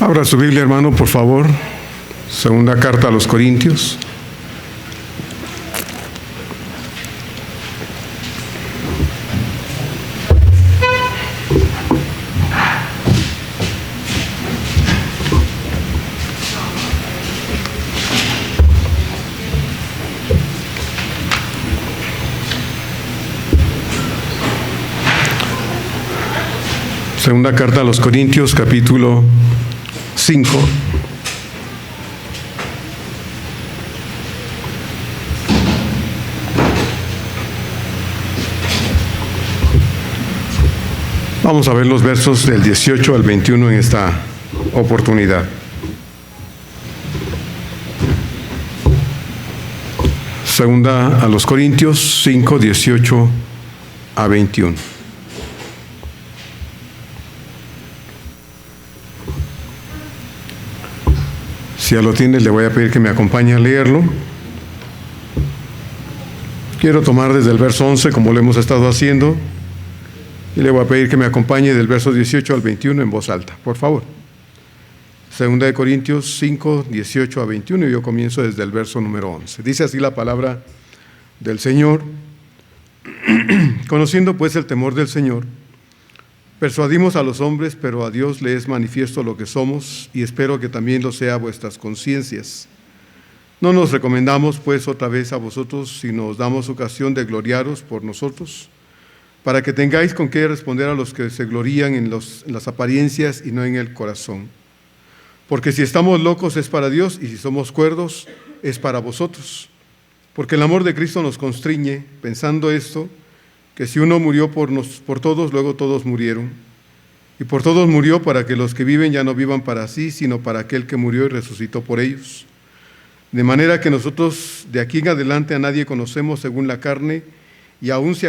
Abra su Biblia, hermano, por favor. Segunda carta a los Corintios. Segunda carta a los Corintios, capítulo 5. Vamos a ver los versos del 18 al 21 en esta oportunidad. Segunda a los Corintios 5, 18 a 21. Si ya lo tienes, le voy a pedir que me acompañe a leerlo. Quiero tomar desde el verso 11, como lo hemos estado haciendo, y le voy a pedir que me acompañe del verso 18 al 21 en voz alta, por favor. Segunda de Corintios 5, 18 a 21, y yo comienzo desde el verso número 11. Dice así la palabra del Señor: Conociendo pues el temor del Señor, persuadimos a los hombres, pero a Dios le es manifiesto lo que somos, y espero que también lo sea vuestras conciencias. No nos recomendamos pues otra vez a vosotros, sino os damos ocasión de gloriaros por nosotros, para que tengáis con qué responder a los que se glorían en las apariencias y no en el corazón. Porque si estamos locos es para Dios, y si somos cuerdos es para vosotros. Porque el amor de Cristo nos constriñe, pensando esto, que si uno murió por todos, luego todos murieron. Y por todos murió para que los que viven ya no vivan para sí, sino para aquel que murió y resucitó por ellos. De manera que nosotros de aquí en adelante a nadie conocemos según la carne, y aún si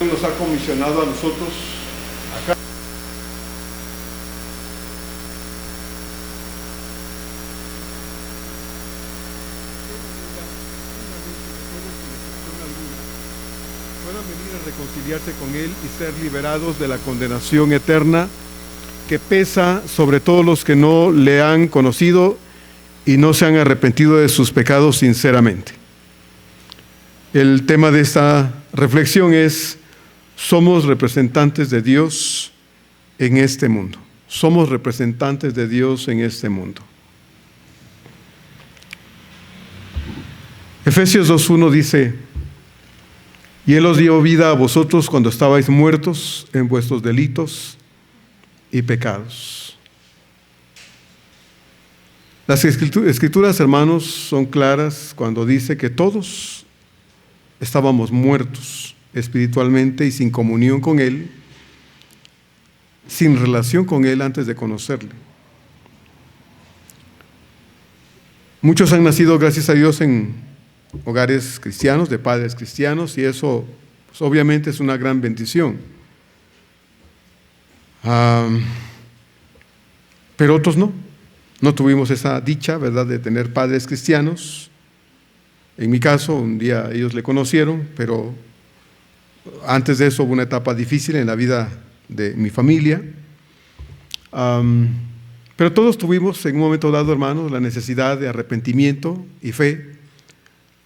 nos ha comisionado a nosotros acá. Puedan venir a reconciliarse con Él y ser liberados de la condenación eterna que pesa sobre todos los que no le han conocido y no se han arrepentido de sus pecados sinceramente. El tema de esta reflexión es: somos representantes de Dios en este mundo. Somos representantes de Dios en este mundo. Efesios 2:1 dice: Y Él os dio vida a vosotros cuando estabais muertos en vuestros delitos y pecados. Las escrituras, hermanos, son claras cuando dice que todos estábamos muertos espiritualmente y sin comunión con Él, sin relación con Él antes de conocerle. Muchos han nacido, gracias a Dios, en hogares cristianos, de padres cristianos, y eso pues, obviamente es una gran bendición. Pero otros no tuvimos esa dicha, ¿verdad?, de tener padres cristianos. En mi caso, un día ellos le conocieron, pero antes de eso hubo una etapa difícil en la vida de mi familia. Pero todos tuvimos en un momento dado, hermanos, la necesidad de arrepentimiento y fe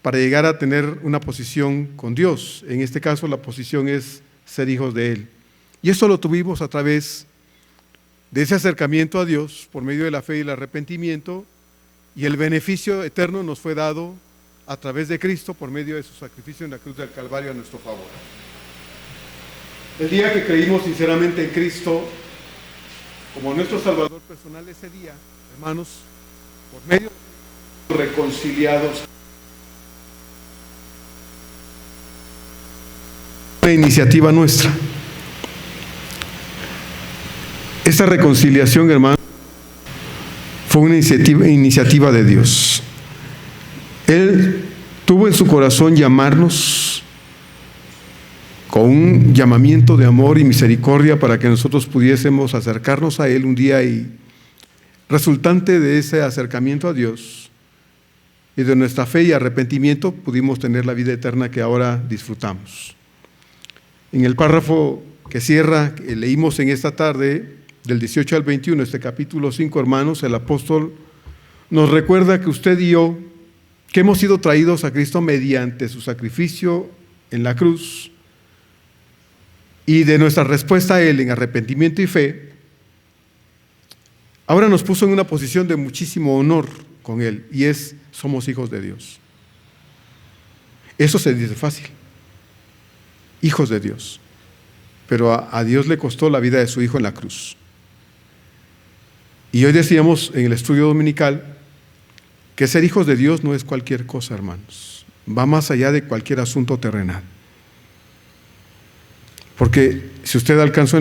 para llegar a tener una posición con Dios. En este caso, la posición es ser hijos de Él. Y eso lo tuvimos a través de ese acercamiento a Dios por medio de la fe y el arrepentimiento, y el beneficio eterno nos fue dado a través de Cristo por medio de su sacrificio en la cruz del Calvario a nuestro favor. El día que creímos sinceramente en Cristo como nuestro Salvador personal, ese día, hermanos, por medio de reconciliados, una iniciativa nuestra. Esta reconciliación, hermano, fue una iniciativa de Dios. Él tuvo en su corazón llamarnos con un llamamiento de amor y misericordia para que nosotros pudiésemos acercarnos a Él un día, y resultante de ese acercamiento a Dios y de nuestra fe y arrepentimiento pudimos tener la vida eterna que ahora disfrutamos. En el párrafo que cierra, que leímos en esta tarde, del 18 al 21, este capítulo 5, hermanos, el apóstol nos recuerda que usted y yo, que hemos sido traídos a Cristo mediante su sacrificio en la cruz y de nuestra respuesta a Él en arrepentimiento y fe, ahora nos puso en una posición de muchísimo honor con Él, y somos hijos de Dios. Eso se dice fácil, hijos de Dios, pero a Dios le costó la vida de su Hijo en la cruz. Y hoy decíamos en el estudio dominical que ser hijos de Dios no es cualquier cosa, hermanos. Va más allá de cualquier asunto terrenal. Porque si usted alcanza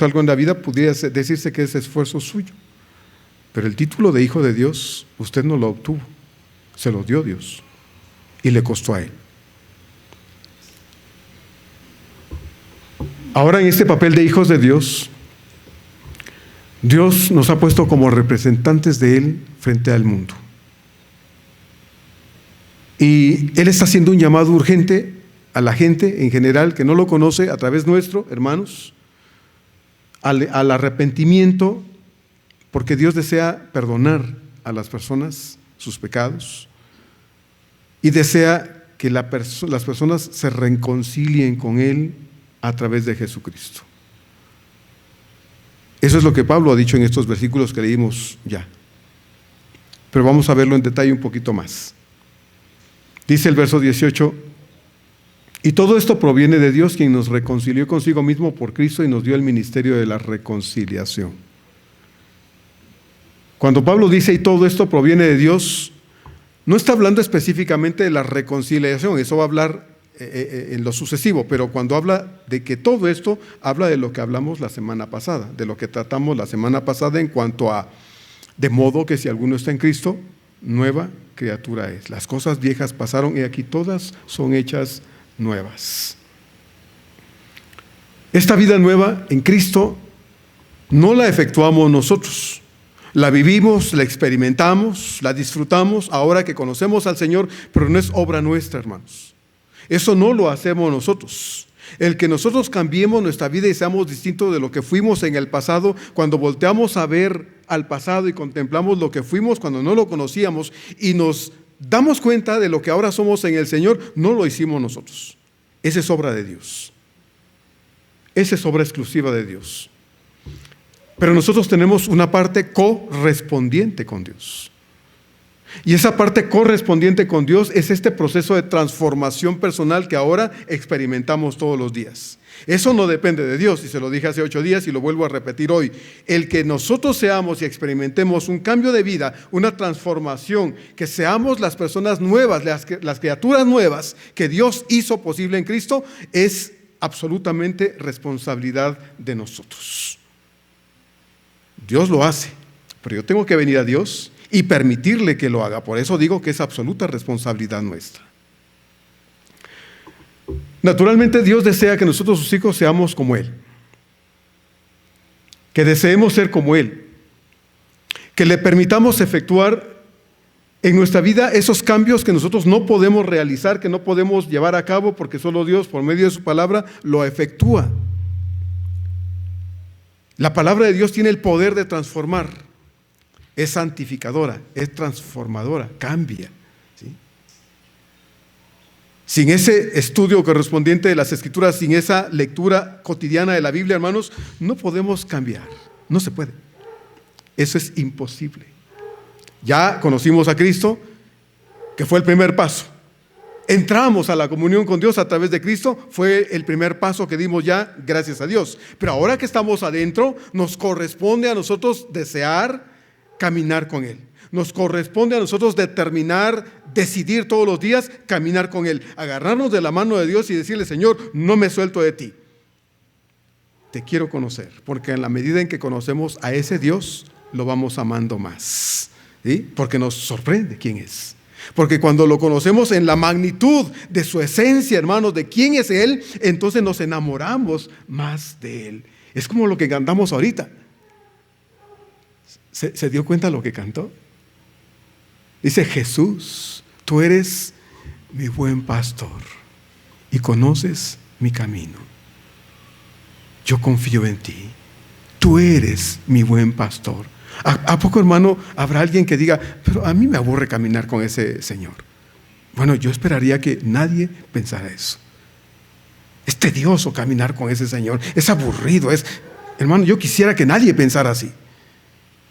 algo en la vida, pudiera decirse que es esfuerzo suyo. Pero el título de hijo de Dios, usted no lo obtuvo. Se lo dio Dios. Y le costó a Él. Ahora, en este papel de hijos de Dios, Dios nos ha puesto como representantes de Él frente al mundo. Y Él está haciendo un llamado urgente a la gente en general que no lo conoce, a través nuestro, hermanos, al arrepentimiento, porque Dios desea perdonar a las personas sus pecados y desea que las personas se reconcilien con Él a través de Jesucristo. Eso es lo que Pablo ha dicho en estos versículos que leímos ya. Pero vamos a verlo en detalle un poquito más. Dice el verso 18: y todo esto proviene de Dios, quien nos reconcilió consigo mismo por Cristo y nos dio el ministerio de la reconciliación. Cuando Pablo dice y todo esto proviene de Dios, no está hablando específicamente de la reconciliación, eso va a hablar en lo sucesivo, pero cuando habla de que todo esto, habla de lo que hablamos la semana pasada, de lo que tratamos la semana pasada en cuanto a, de modo que si alguno está en Cristo, nueva criatura es. Las cosas viejas pasaron y aquí todas son hechas nuevas. Esta vida nueva en Cristo no la efectuamos nosotros, la vivimos, la experimentamos, la disfrutamos ahora que conocemos al Señor, pero no es obra nuestra, hermanos. Eso no lo hacemos nosotros. El que nosotros cambiemos nuestra vida y seamos distintos de lo que fuimos en el pasado, cuando volteamos a ver al pasado y contemplamos lo que fuimos cuando no lo conocíamos y nos damos cuenta de lo que ahora somos en el Señor, no lo hicimos nosotros. Esa es obra de Dios. Esa es obra exclusiva de Dios. Pero nosotros tenemos una parte correspondiente con Dios. Y esa parte correspondiente con Dios es este proceso de transformación personal que ahora experimentamos todos los días. Eso no depende de Dios, y se lo dije hace 8 días y lo vuelvo a repetir hoy. El que nosotros seamos y experimentemos un cambio de vida, una transformación, que seamos las personas nuevas, las criaturas nuevas que Dios hizo posible en Cristo, es absolutamente responsabilidad de nosotros. Dios lo hace, pero yo tengo que venir a Dios y permitirle que lo haga. Por eso digo que es absoluta responsabilidad nuestra. Naturalmente Dios desea que nosotros sus hijos seamos como Él, que deseemos ser como Él, que le permitamos efectuar en nuestra vida esos cambios que nosotros no podemos realizar, que no podemos llevar a cabo, porque solo Dios por medio de su palabra lo efectúa. La palabra de Dios tiene el poder de transformar. Es santificadora, es transformadora, cambia. ¿Sí? Sin ese estudio correspondiente de las Escrituras, sin esa lectura cotidiana de la Biblia, hermanos, no podemos cambiar. No se puede. Eso es imposible. Ya conocimos a Cristo, que fue el primer paso. Entramos a la comunión con Dios a través de Cristo, fue el primer paso que dimos ya, gracias a Dios. Pero ahora que estamos adentro, nos corresponde a nosotros desear caminar con Él. Nos corresponde a nosotros determinar, decidir todos los días caminar con Él. Agarrarnos de la mano de Dios y decirle: Señor, no me suelto de ti. Te quiero conocer, porque en la medida en que conocemos a ese Dios, lo vamos amando más, ¿sí? Porque nos sorprende quién es. Porque cuando lo conocemos en la magnitud de su esencia, hermanos, de quién es Él, entonces nos enamoramos más de Él. Es como lo que cantamos ahorita. ¿Se dio cuenta lo que cantó? Dice: Jesús, tú eres mi buen pastor y conoces mi camino. Yo confío en ti. Tú eres mi buen pastor. ¿A poco, hermano, habrá alguien que diga: pero a mí me aburre caminar con ese Señor? Bueno, yo esperaría que nadie pensara eso. Es tedioso caminar con ese Señor, es aburrido, hermano, yo quisiera que nadie pensara así.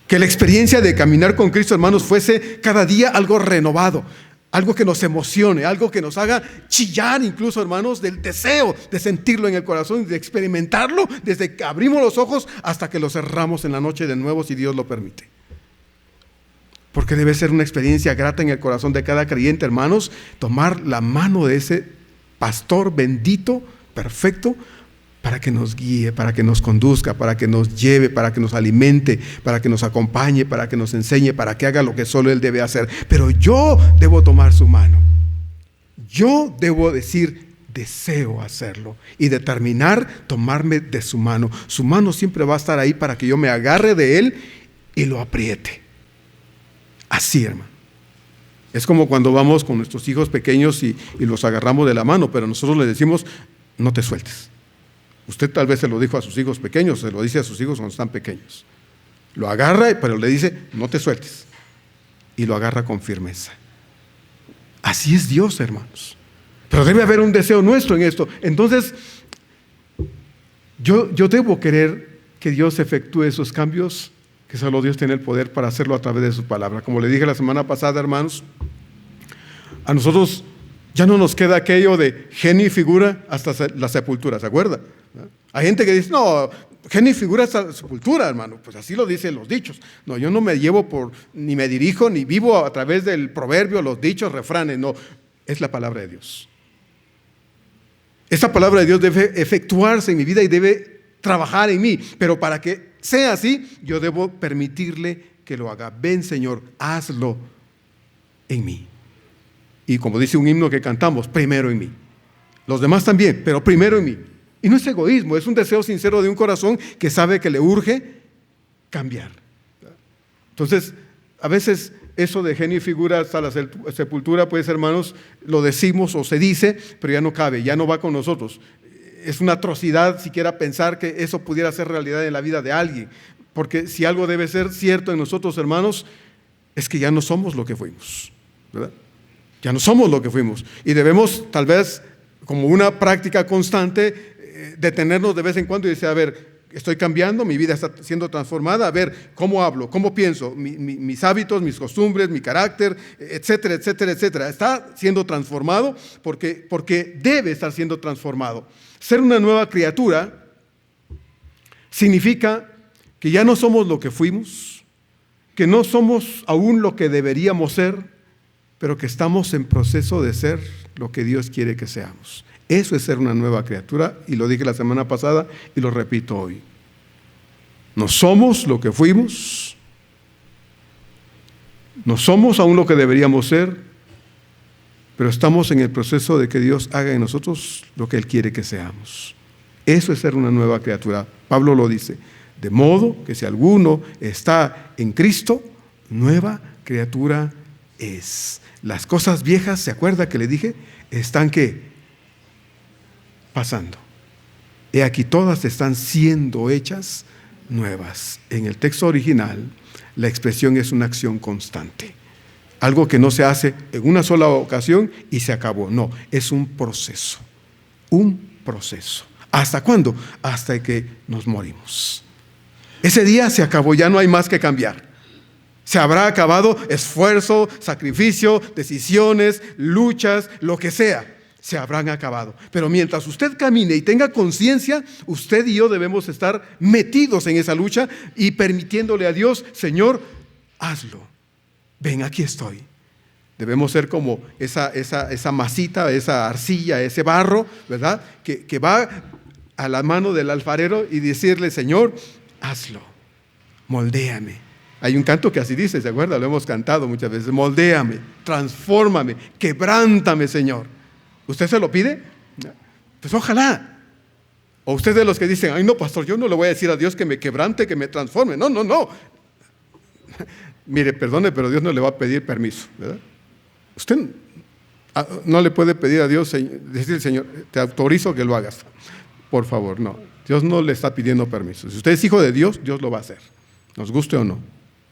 Que la experiencia de caminar con Cristo, hermanos, fuese cada día algo renovado, algo que nos emocione, algo que nos haga chillar incluso, hermanos, del deseo de sentirlo en el corazón y de experimentarlo desde que abrimos los ojos hasta que los cerramos en la noche de nuevo, si Dios lo permite. Porque debe ser una experiencia grata en el corazón de cada creyente, hermanos, tomar la mano de ese pastor bendito, perfecto, para que nos guíe, para que nos conduzca, para que nos lleve, para que nos alimente, para que nos acompañe, para que nos enseñe, para que haga lo que solo Él debe hacer. Pero yo debo tomar su mano. Yo debo decir: deseo hacerlo, y determinar tomarme de su mano. Su mano siempre va a estar ahí para que yo me agarre de Él y lo apriete. Así, hermano. Es como cuando vamos con nuestros hijos pequeños y los agarramos de la mano, pero nosotros les decimos: no te sueltes. Usted tal vez se lo dijo a sus hijos pequeños, se lo dice a sus hijos cuando están pequeños. Lo agarra, pero le dice: no te sueltes. Y lo agarra con firmeza. Así es Dios, hermanos. Pero debe haber un deseo nuestro en esto. Entonces, yo debo querer que Dios efectúe esos cambios, que solo Dios tiene el poder para hacerlo a través de su palabra. Como le dije la semana pasada, hermanos, a nosotros ya no nos queda aquello de genio y figura hasta la sepultura, ¿se acuerda? Hay gente que dice: no, genio y figura hasta la sepultura, hermano. Pues así lo dicen los dichos. No, yo no me llevo ni me dirijo, ni vivo a través del proverbio, los dichos, refranes. No, es la palabra de Dios. Esa palabra de Dios debe efectuarse en mi vida y debe trabajar en mí. Pero para que sea así, yo debo permitirle que lo haga. Ven, Señor, hazlo en mí. Y como dice un himno que cantamos: primero en mí. Los demás también, pero primero en mí. Y no es egoísmo, es un deseo sincero de un corazón que sabe que le urge cambiar. Entonces, a veces eso de genio y figura hasta la sepultura, pues, hermanos, lo decimos o se dice, pero ya no cabe, ya no va con nosotros. Es una atrocidad siquiera pensar que eso pudiera ser realidad en la vida de alguien. Porque si algo debe ser cierto en nosotros, hermanos, es que ya no somos lo que fuimos, ¿verdad? Ya no somos lo que fuimos. Y debemos, tal vez, como una práctica constante, detenernos de vez en cuando y decir: a ver, estoy cambiando, mi vida está siendo transformada, a ver, ¿cómo hablo? ¿Cómo pienso? Mis hábitos, mis costumbres, mi carácter, etcétera, etcétera, etcétera. Está siendo transformado porque debe estar siendo transformado. Ser una nueva criatura significa que ya no somos lo que fuimos, que no somos aún lo que deberíamos ser, pero que estamos en proceso de ser lo que Dios quiere que seamos. Eso es ser una nueva criatura, y lo dije la semana pasada y lo repito hoy. No somos lo que fuimos, no somos aún lo que deberíamos ser, pero estamos en el proceso de que Dios haga en nosotros lo que Él quiere que seamos. Eso es ser una nueva criatura. Pablo lo dice: de modo que si alguno está en Cristo, nueva criatura es. Las cosas viejas, ¿se acuerda que le dije? Están ¿qué? Pasando. He aquí, todas están siendo hechas nuevas. En el texto original, la expresión es una acción constante. Algo que no se hace en una sola ocasión y se acabó. No, es un proceso. Un proceso. ¿Hasta cuándo? Hasta que nos morimos. Ese día se acabó, ya no hay más que cambiar. Se habrá acabado esfuerzo, sacrificio, decisiones, luchas, lo que sea. Se habrán acabado. Pero mientras usted camine y tenga conciencia, usted y yo debemos estar metidos en esa lucha y permitiéndole a Dios: Señor, hazlo. Ven, aquí estoy. Debemos ser como esa masita, esa arcilla, ese barro, ¿verdad? Que va a la mano del alfarero y decirle: Señor, hazlo, moldéame. Hay un canto que así dice, ¿se acuerda? Lo hemos cantado muchas veces: moldéame, transfórmame, quebrántame, Señor. ¿Usted se lo pide? Pues ojalá. O usted de los que dicen: ay no, pastor, yo no le voy a decir a Dios que me quebrante, que me transforme. No. Mire, perdone, pero Dios no le va a pedir permiso, ¿verdad? Usted no le puede pedir a Dios, decir: Señor, te autorizo que lo hagas. Por favor, no. Dios no le está pidiendo permiso. Si usted es hijo de Dios, Dios lo va a hacer. Nos guste o no,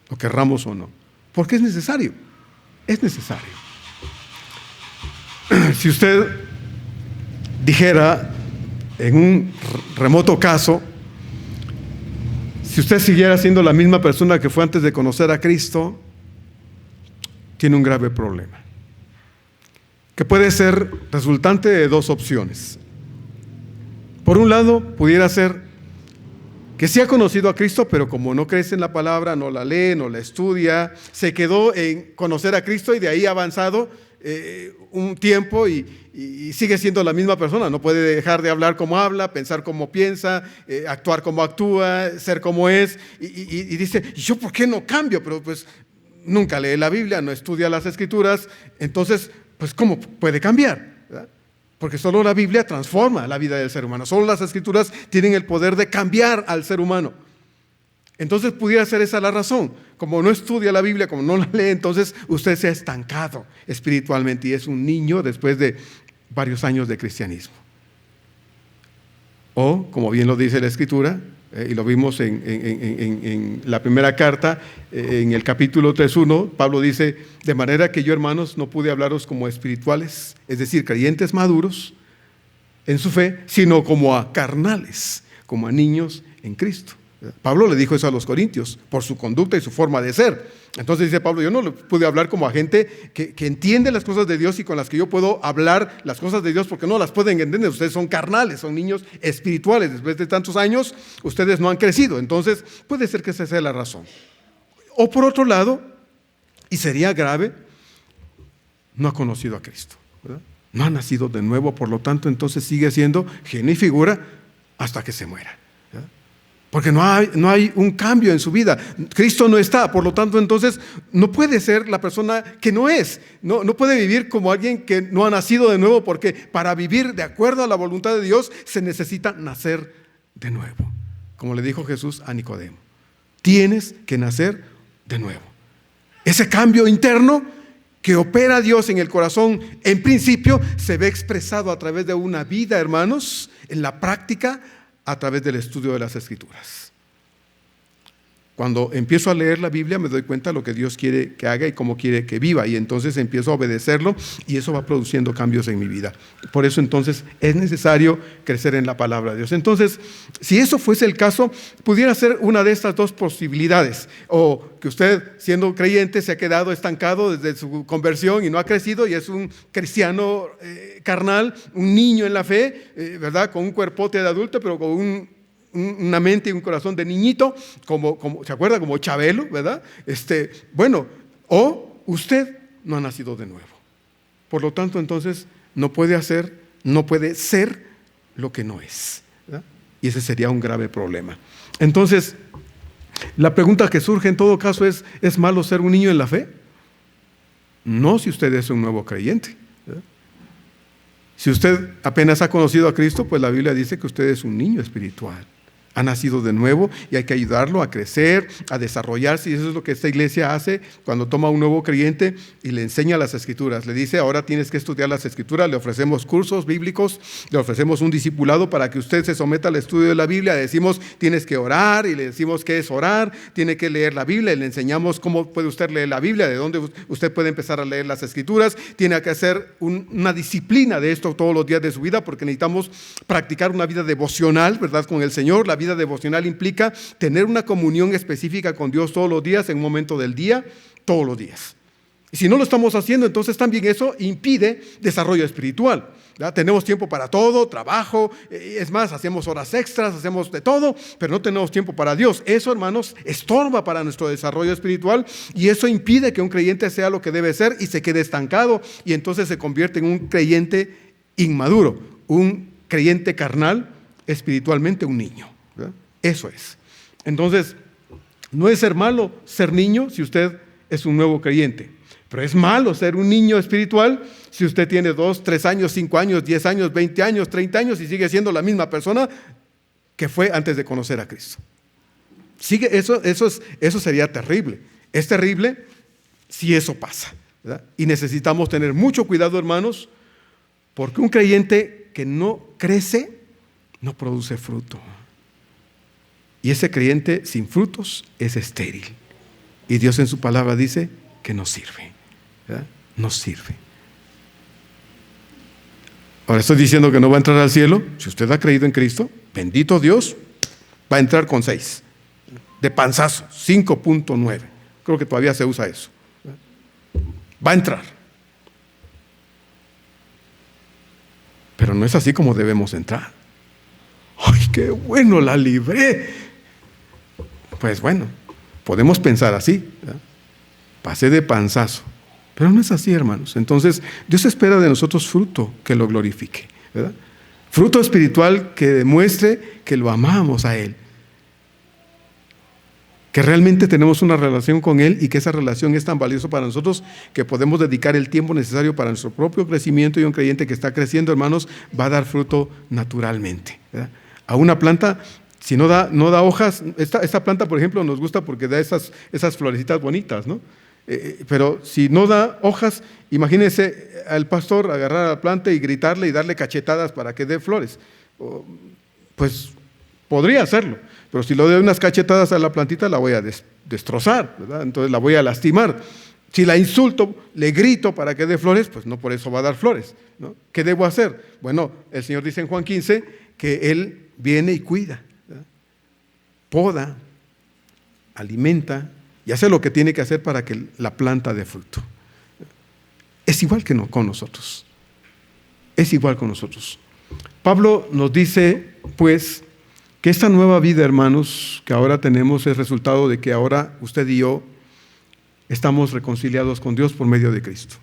lo querramos o no. Porque es necesario. Es necesario. Si usted dijera, en un remoto caso, si usted siguiera siendo la misma persona que fue antes de conocer a Cristo, tiene un grave problema, que puede ser resultante de dos opciones. Por un lado, pudiera ser que sí ha conocido a Cristo, pero como no crece en la palabra, no la lee, no la estudia, se quedó en conocer a Cristo y de ahí ha avanzado un tiempo y sigue siendo la misma persona. No puede dejar de hablar como habla, pensar como piensa, actuar como actúa, ser como es, y dice: ¿y yo por qué no cambio? Pero pues nunca lee la Biblia, no estudia las Escrituras. Entonces, pues ¿cómo puede cambiar? ¿Verdad? Porque solo la Biblia transforma la vida del ser humano. Solo las Escrituras tienen el poder de cambiar al ser humano. Entonces pudiera ser esa la razón. Como no estudia la Biblia, como no la lee, entonces usted se ha estancado espiritualmente y es un niño después de varios años de cristianismo. O, como bien lo dice la Escritura, y lo vimos en la primera carta, en el capítulo 3:1, Pablo dice: de manera que yo, hermanos, no pude hablaros como espirituales, es decir, creyentes maduros en su fe, sino como a carnales, como a niños en Cristo. Pablo le dijo eso a los corintios por su conducta y su forma de ser. Entonces dice Pablo: yo no le pude hablar como a gente que entiende las cosas de Dios y con las que yo puedo hablar las cosas de Dios, porque no las pueden entender. Ustedes son carnales, son niños espirituales. Después de tantos años, ustedes no han crecido. Entonces puede ser que esa sea la razón. O por otro lado, y sería grave, no ha conocido a Cristo, ¿verdad? No ha nacido de nuevo, por lo tanto entonces sigue siendo genio y figura hasta que se muera. Porque no hay un cambio en su vida. Cristo no está, por lo tanto entonces no puede ser la persona que no es. No puede vivir como alguien que no ha nacido de nuevo, porque para vivir de acuerdo a la voluntad de Dios se necesita nacer de nuevo. Como le dijo Jesús a Nicodemo: tienes que nacer de nuevo. Ese cambio interno que opera Dios en el corazón, en principio, se ve expresado a través de una vida, hermanos, en la práctica, a través del estudio de las Escrituras. Cuando empiezo a leer la Biblia me doy cuenta de lo que Dios quiere que haga y cómo quiere que viva, y entonces empiezo a obedecerlo y eso va produciendo cambios en mi vida. Por eso entonces es necesario crecer en la palabra de Dios. Entonces, si eso fuese el caso, pudiera ser una de estas dos posibilidades: o que usted, siendo creyente, se ha quedado estancado desde su conversión y no ha crecido y es un cristiano carnal, un niño en la fe, ¿verdad? Con un cuerpote de adulto, pero con una mente y un corazón de niñito, como ¿se acuerda? Como Chabelo, ¿verdad? Bueno, o usted no ha nacido de nuevo. Por lo tanto, entonces, no puede ser lo que no es, ¿verdad? Y ese sería un grave problema. Entonces, la pregunta que surge en todo caso es: ¿es malo ser un niño en la fe? No, si usted es un nuevo creyente, ¿verdad? Si usted apenas ha conocido a Cristo, pues la Biblia dice que usted es un niño espiritual. Ha nacido de nuevo y hay que ayudarlo a crecer, a desarrollarse, y eso es lo que esta iglesia hace cuando toma a un nuevo creyente y le enseña las Escrituras. Le dice: ahora tienes que estudiar las Escrituras. Le ofrecemos cursos bíblicos, le ofrecemos un discipulado para que usted se someta al estudio de la Biblia. Le decimos: tienes que orar, y le decimos qué es orar, tiene que leer la Biblia, y le enseñamos cómo puede usted leer la Biblia, de dónde usted puede empezar a leer las Escrituras. Tiene que hacer una disciplina de esto todos los días de su vida, porque necesitamos practicar una vida devocional, ¿verdad?, con el Señor. La vida vida devocional implica tener una comunión específica con Dios todos los días, en un momento del día, todos los días. Y si no lo estamos haciendo, entonces también eso impide desarrollo espiritual, ¿verdad? Tenemos tiempo para todo, trabajo, es más, hacemos horas extras, hacemos de todo, pero no tenemos tiempo para Dios. Eso, hermanos, estorba para nuestro desarrollo espiritual y eso impide que un creyente sea lo que debe ser y se quede estancado y entonces se convierte en un creyente inmaduro, un creyente carnal, espiritualmente un niño, ¿verdad? Eso es. Entonces, no es ser malo ser niño si usted es un nuevo creyente. Pero es malo ser un niño espiritual si usted tiene 2, 3 años, 5 años, 10 años, 20 años, 30 años y sigue siendo la misma persona que fue antes de conocer a Cristo. Eso sería terrible. Es terrible si eso pasa, ¿verdad? Y necesitamos tener mucho cuidado, hermanos, porque un creyente que no crece no produce fruto. Y ese creyente sin frutos es estéril. Y Dios en su palabra dice que no sirve, ¿verdad? No sirve. Ahora estoy diciendo que no va a entrar al cielo. Si usted ha creído en Cristo, bendito Dios, va a entrar con 6, de panzazo, 5.9. Creo que todavía se usa eso. Va a entrar. Pero no es así como debemos entrar. ¡Ay, qué bueno, la libré! Pues bueno, podemos pensar así, ¿verdad? Pasé de panzazo. Pero no es así, hermanos. Entonces, Dios espera de nosotros fruto que lo glorifique, ¿verdad? Fruto espiritual que demuestre que lo amamos a Él. Que realmente tenemos una relación con Él y que esa relación es tan valiosa para nosotros que podemos dedicar el tiempo necesario para nuestro propio crecimiento, y un creyente que está creciendo, hermanos, va a dar fruto naturalmente, ¿verdad? A una planta, si no da hojas, esta planta, por ejemplo, nos gusta porque da esas florecitas bonitas, ¿no? Pero si no da hojas, imagínense al pastor agarrar a la planta y gritarle y darle cachetadas para que dé flores. Pues podría hacerlo, pero si le doy unas cachetadas a la plantita la voy a destrozar, ¿verdad? Entonces la voy a lastimar. Si la insulto, le grito para que dé flores, pues no por eso va a dar flores, ¿no? ¿Qué debo hacer? Bueno, el Señor dice en Juan 15 que Él viene y cuida, ¿verdad? Poda, alimenta y hace lo que tiene que hacer para que la planta dé fruto. Es igual que con nosotros. Es igual con nosotros. Pablo nos dice, pues, que esta nueva vida, hermanos, que ahora tenemos es resultado de que ahora usted y yo estamos reconciliados con Dios por medio de Cristo.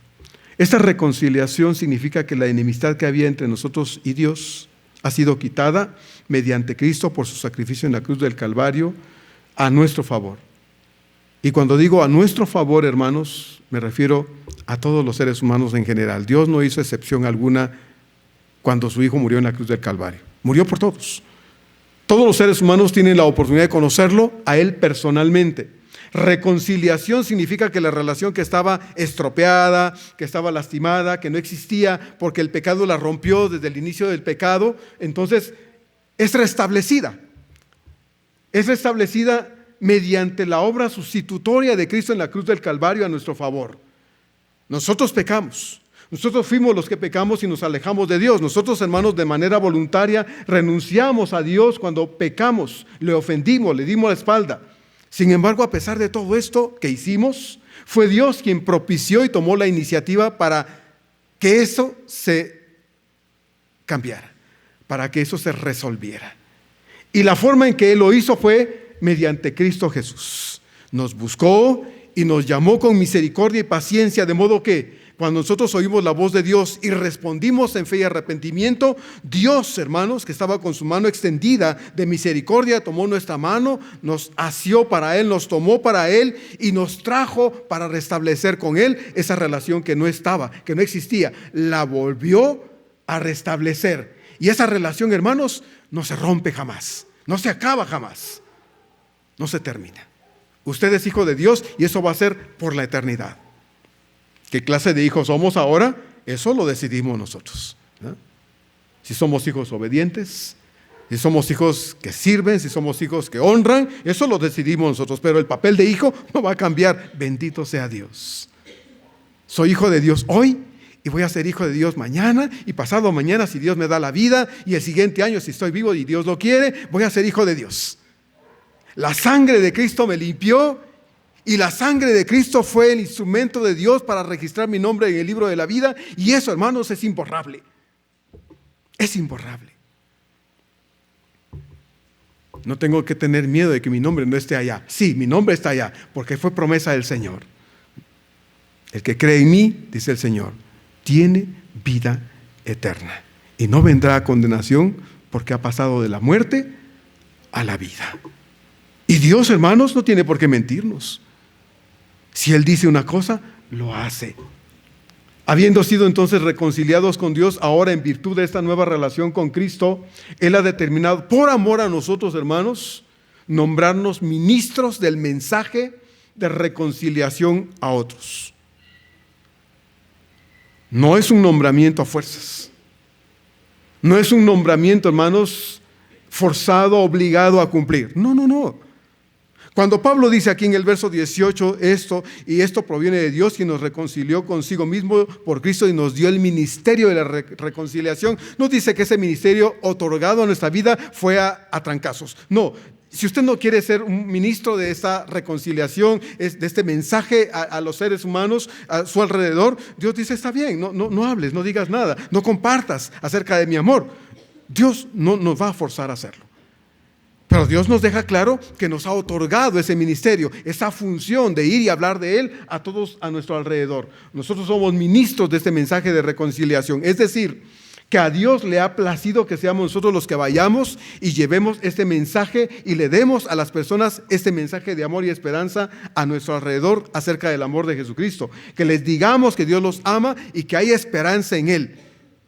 Esta reconciliación significa que la enemistad que había entre nosotros y Dios ha sido quitada mediante Cristo por su sacrificio en la cruz del Calvario a nuestro favor. Y cuando digo a nuestro favor, hermanos, me refiero a todos los seres humanos en general. Dios no hizo excepción alguna cuando su Hijo murió en la cruz del Calvario. Murió por todos. Todos los seres humanos tienen la oportunidad de conocerlo a Él personalmente. Reconciliación significa que la relación que estaba estropeada, que estaba lastimada, que no existía porque el pecado la rompió desde el inicio del pecado, entonces es restablecida. Es restablecida mediante la obra sustitutoria de Cristo en la cruz del Calvario a nuestro favor. Nosotros pecamos. Nosotros fuimos los que pecamos y nos alejamos de Dios. Nosotros, hermanos, de manera voluntaria renunciamos a Dios cuando pecamos, le ofendimos, le dimos la espalda. Sin embargo, a pesar de todo esto que hicimos, fue Dios quien propició y tomó la iniciativa para que eso se cambiara, para que eso se resolviera. Y la forma en que Él lo hizo fue mediante Cristo Jesús. Nos buscó y nos llamó con misericordia y paciencia, de modo que cuando nosotros oímos la voz de Dios y respondimos en fe y arrepentimiento, Dios, hermanos, que estaba con su mano extendida de misericordia, tomó nuestra mano, nos asió para Él, nos tomó para Él y nos trajo para restablecer con Él esa relación que no estaba, que no existía. La volvió a restablecer. Y esa relación, hermanos, no se rompe jamás, no se acaba jamás, no se termina. Usted es hijo de Dios y eso va a ser por la eternidad. ¿Qué clase de hijos somos ahora? Eso lo decidimos nosotros, ¿no? Si somos hijos obedientes, si somos hijos que sirven, si somos hijos que honran, eso lo decidimos nosotros, pero el papel de hijo no va a cambiar. Bendito sea Dios. Soy hijo de Dios hoy y voy a ser hijo de Dios mañana y pasado mañana si Dios me da la vida, y el siguiente año si estoy vivo y Dios lo quiere, voy a ser hijo de Dios. La sangre de Cristo me limpió y la sangre de Cristo fue el instrumento de Dios para registrar mi nombre en el libro de la vida, y eso, hermanos, es imborrable. Es imborrable. No tengo que tener miedo de que mi nombre no esté allá. Sí, mi nombre está allá porque fue promesa del Señor. El que cree en mí, dice el Señor, tiene vida eterna y no vendrá a condenación porque ha pasado de la muerte a la vida. Y Dios, hermanos, no tiene por qué mentirnos. Si Él dice una cosa, lo hace. Habiendo sido entonces reconciliados con Dios, ahora en virtud de esta nueva relación con Cristo, Él ha determinado, por amor a nosotros, hermanos, nombrarnos ministros del mensaje de reconciliación a otros. No es un nombramiento a fuerzas. No es un nombramiento, hermanos, forzado, obligado a cumplir. No, no, no. Cuando Pablo dice aquí en el verso 18 esto, y esto proviene de Dios, quien nos reconcilió consigo mismo por Cristo y nos dio el ministerio de la reconciliación, no dice que ese ministerio otorgado a nuestra vida fue a trancazos. No, si usted no quiere ser un ministro de esta reconciliación, de este mensaje a los seres humanos a su alrededor, Dios dice, está bien, no hables, no digas nada, no compartas acerca de mi amor. Dios no nos va a forzar a hacerlo. Pero Dios nos deja claro que nos ha otorgado ese ministerio, esa función de ir y hablar de Él a todos a nuestro alrededor. Nosotros somos ministros de este mensaje de reconciliación. Es decir, que a Dios le ha placido que seamos nosotros los que vayamos y llevemos este mensaje y le demos a las personas este mensaje de amor y esperanza a nuestro alrededor acerca del amor de Jesucristo. Que les digamos que Dios los ama y que hay esperanza en Él.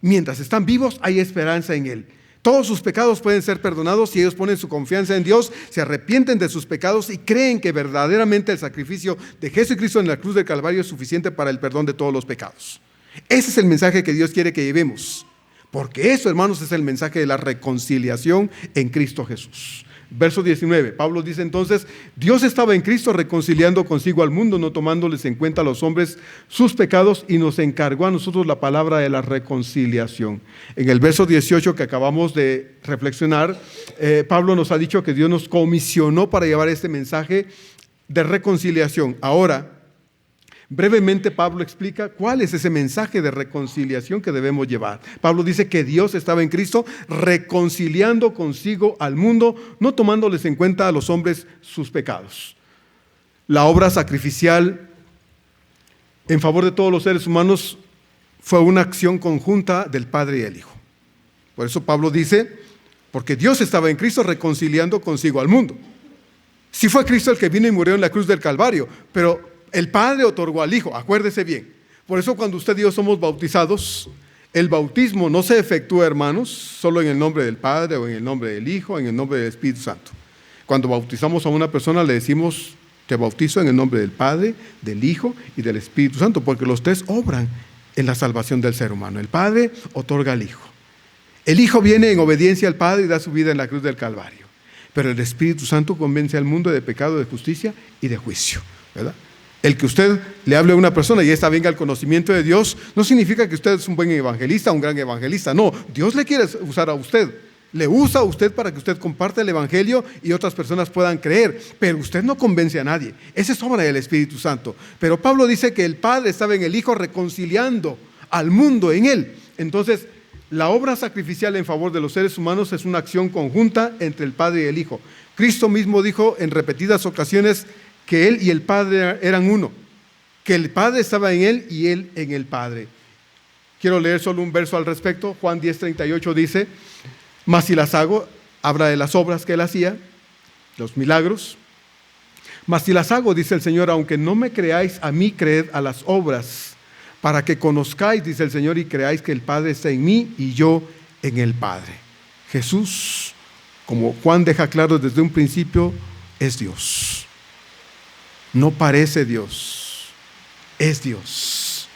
Mientras están vivos, hay esperanza en Él. Todos sus pecados pueden ser perdonados si ellos ponen su confianza en Dios, se arrepienten de sus pecados y creen que verdaderamente el sacrificio de Jesucristo en la cruz del Calvario es suficiente para el perdón de todos los pecados. Ese es el mensaje que Dios quiere que llevemos, porque eso, hermanos, es el mensaje de la reconciliación en Cristo Jesús. Verso 19, Pablo dice entonces, Dios estaba en Cristo reconciliando consigo al mundo, no tomándoles en cuenta a los hombres sus pecados, y nos encargó a nosotros la palabra de la reconciliación. En el verso 18 que acabamos de reflexionar, Pablo nos ha dicho que Dios nos comisionó para llevar este mensaje de reconciliación. Ahora, brevemente Pablo explica cuál es ese mensaje de reconciliación que debemos llevar. Pablo dice que Dios estaba en Cristo reconciliando consigo al mundo, no tomándoles en cuenta a los hombres sus pecados. La obra sacrificial en favor de todos los seres humanos fue una acción conjunta del Padre y el Hijo. Por eso Pablo dice, porque Dios estaba en Cristo reconciliando consigo al mundo. Sí fue Cristo el que vino y murió en la cruz del Calvario, pero el Padre otorgó al Hijo, acuérdese bien. Por eso cuando usted y yo somos bautizados, el bautismo no se efectúa, hermanos, solo en el nombre del Padre o en el nombre del Hijo, en el nombre del Espíritu Santo. Cuando bautizamos a una persona le decimos, te bautizo en el nombre del Padre, del Hijo y del Espíritu Santo, porque los tres obran en la salvación del ser humano. El Padre otorga al Hijo. El Hijo viene en obediencia al Padre y da su vida en la cruz del Calvario. Pero el Espíritu Santo convence al mundo de pecado, de justicia y de juicio, ¿verdad? El que usted le hable a una persona y esta venga al conocimiento de Dios, no significa que usted es un buen evangelista, un gran evangelista. No, Dios le quiere usar a usted. Le usa a usted para que usted comparta el evangelio y otras personas puedan creer. Pero usted no convence a nadie. Esa es obra del Espíritu Santo. Pero Pablo dice que el Padre estaba en el Hijo reconciliando al mundo en Él. Entonces, la obra sacrificial en favor de los seres humanos es una acción conjunta entre el Padre y el Hijo. Cristo mismo dijo en repetidas ocasiones que Él y el Padre eran uno, que el Padre estaba en Él y Él en el Padre. Quiero leer solo un verso al respecto. Juan 10:38 dice, mas si las hago, habla de las obras que Él hacía, los milagros. Mas si las hago, dice el Señor, aunque no me creáis a mí, creed a las obras, para que conozcáis, dice el Señor, y creáis que el Padre está en mí y yo en el Padre. Jesús, como Juan deja claro desde un principio, es Dios. No parece Dios, es Dios.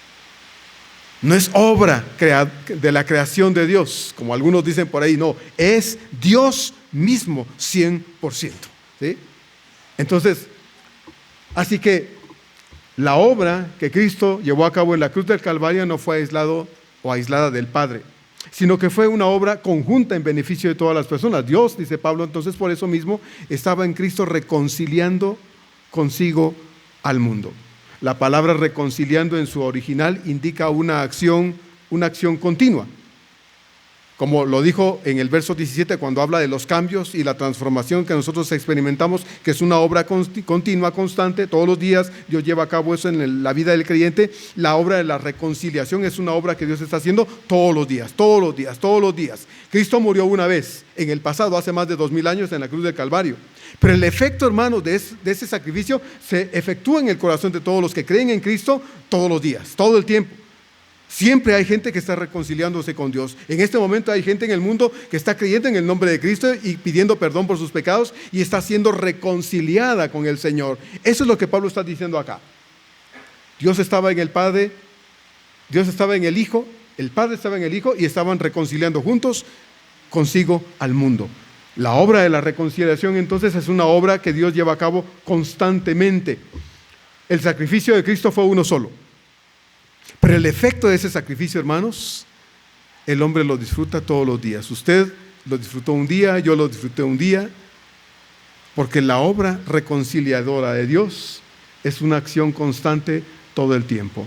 No es obra de la creación de Dios, como algunos dicen por ahí, no, es Dios mismo, 100%. ¿Sí? Entonces, así que La obra que Cristo llevó a cabo en la cruz del Calvario no fue aislada del Padre, sino que fue una obra conjunta en beneficio de todas las personas. Dios, dice Pablo, entonces por eso mismo estaba en Cristo reconciliando consigo al mundo. La palabra reconciliando en su original indica una acción continua. Como lo dijo en el verso 17 cuando habla de los cambios y la transformación que nosotros experimentamos, que es una obra continua, constante, todos los días Dios lleva a cabo eso en la vida del creyente. La obra de la reconciliación es una obra que Dios está haciendo todos los días, todos los días, todos los días. Cristo murió una vez en el pasado, hace más de 2000 años en la cruz del Calvario. Pero el efecto, hermanos, de ese sacrificio se efectúa en el corazón de todos los que creen en Cristo todos los días, todo el tiempo. Siempre hay gente que está reconciliándose con Dios. En este momento hay gente en el mundo que está creyendo en el nombre de Cristo y pidiendo perdón por sus pecados y está siendo reconciliada con el Señor. Eso es lo que Pablo está diciendo acá. Dios estaba en el Padre, Dios estaba en el Hijo, el Padre estaba en el Hijo y estaban reconciliando juntos consigo al mundo. La obra de la reconciliación entonces es una obra que Dios lleva a cabo constantemente. El sacrificio de Cristo fue uno solo. Pero el efecto de ese sacrificio, hermanos, el hombre lo disfruta todos los días. Usted lo disfrutó un día, yo lo disfruté un día, porque la obra reconciliadora de Dios es una acción constante todo el tiempo.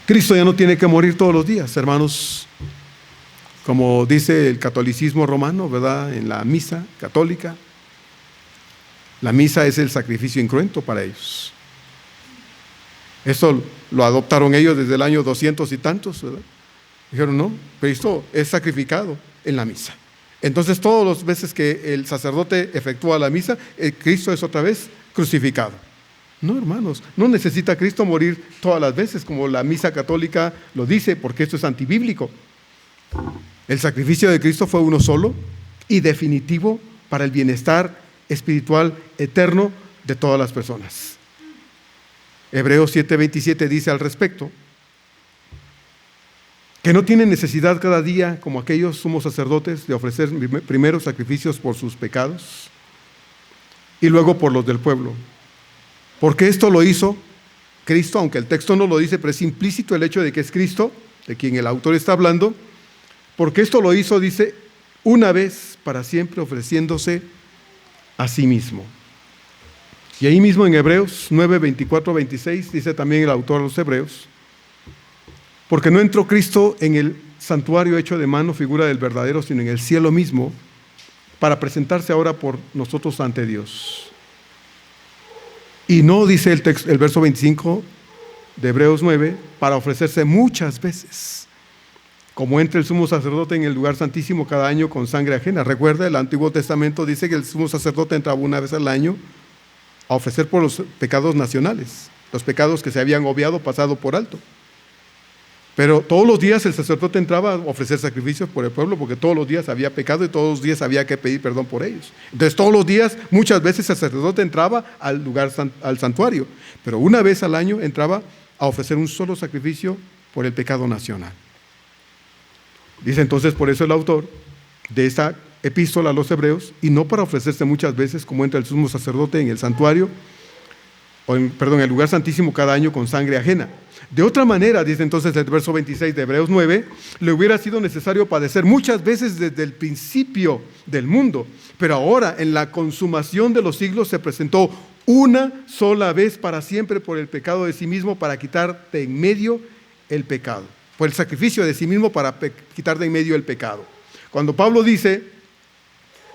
Cristo ya no tiene que morir todos los días, hermanos, como dice el catolicismo romano, ¿verdad? En la misa católica, la misa es el sacrificio incruento para ellos. Eso lo adoptaron ellos desde el año 200 y tantos, ¿verdad? Dijeron, no, Cristo es sacrificado en la misa. Entonces, todas las veces que el sacerdote efectúa la misa, Cristo es otra vez crucificado. No, hermanos, no necesita Cristo morir todas las veces, como la misa católica lo dice, porque esto es antibíblico. El sacrificio de Cristo fue uno solo y definitivo para el bienestar espiritual eterno de todas las personas. Hebreos 7:27 dice al respecto que no tienen necesidad cada día, como aquellos sumos sacerdotes, de ofrecer primero sacrificios por sus pecados y luego por los del pueblo. Porque esto lo hizo Cristo, aunque el texto no lo dice, pero es implícito el hecho de que es Cristo, de quien el autor está hablando, porque esto lo hizo, dice, una vez para siempre, ofreciéndose a sí mismo. Y ahí mismo en Hebreos 9, 24, 26, dice también el autor de los Hebreos, porque no entró Cristo en el santuario hecho de mano, figura del verdadero, sino en el cielo mismo, para presentarse ahora por nosotros ante Dios. Y no, dice el verso 25 de Hebreos 9, para ofrecerse muchas veces, como entra el sumo sacerdote en el lugar santísimo cada año con sangre ajena. Recuerda, el Antiguo Testamento dice que el sumo sacerdote entraba una vez al año a ofrecer por los pecados nacionales, los pecados que se habían obviado, pasado por alto. Pero todos los días el sacerdote entraba a ofrecer sacrificios por el pueblo, porque todos los días había pecado y todos los días había que pedir perdón por ellos. Entonces todos los días, muchas veces el sacerdote entraba al lugar, al santuario, pero una vez al año entraba a ofrecer un solo sacrificio por el pecado nacional. Dice entonces por eso el autor de esta epístola a los Hebreos, y no para ofrecerse muchas veces como entra el sumo sacerdote en el santuario, en el lugar santísimo cada año con sangre ajena. De otra manera, dice entonces el verso 26 de Hebreos 9, le hubiera sido necesario padecer muchas veces desde el principio del mundo, pero ahora en la consumación de los siglos se presentó una sola vez para siempre por el pecado de sí mismo, para quitar de en medio el pecado, por el sacrificio de sí mismo para quitar de en medio el pecado. Cuando Pablo dice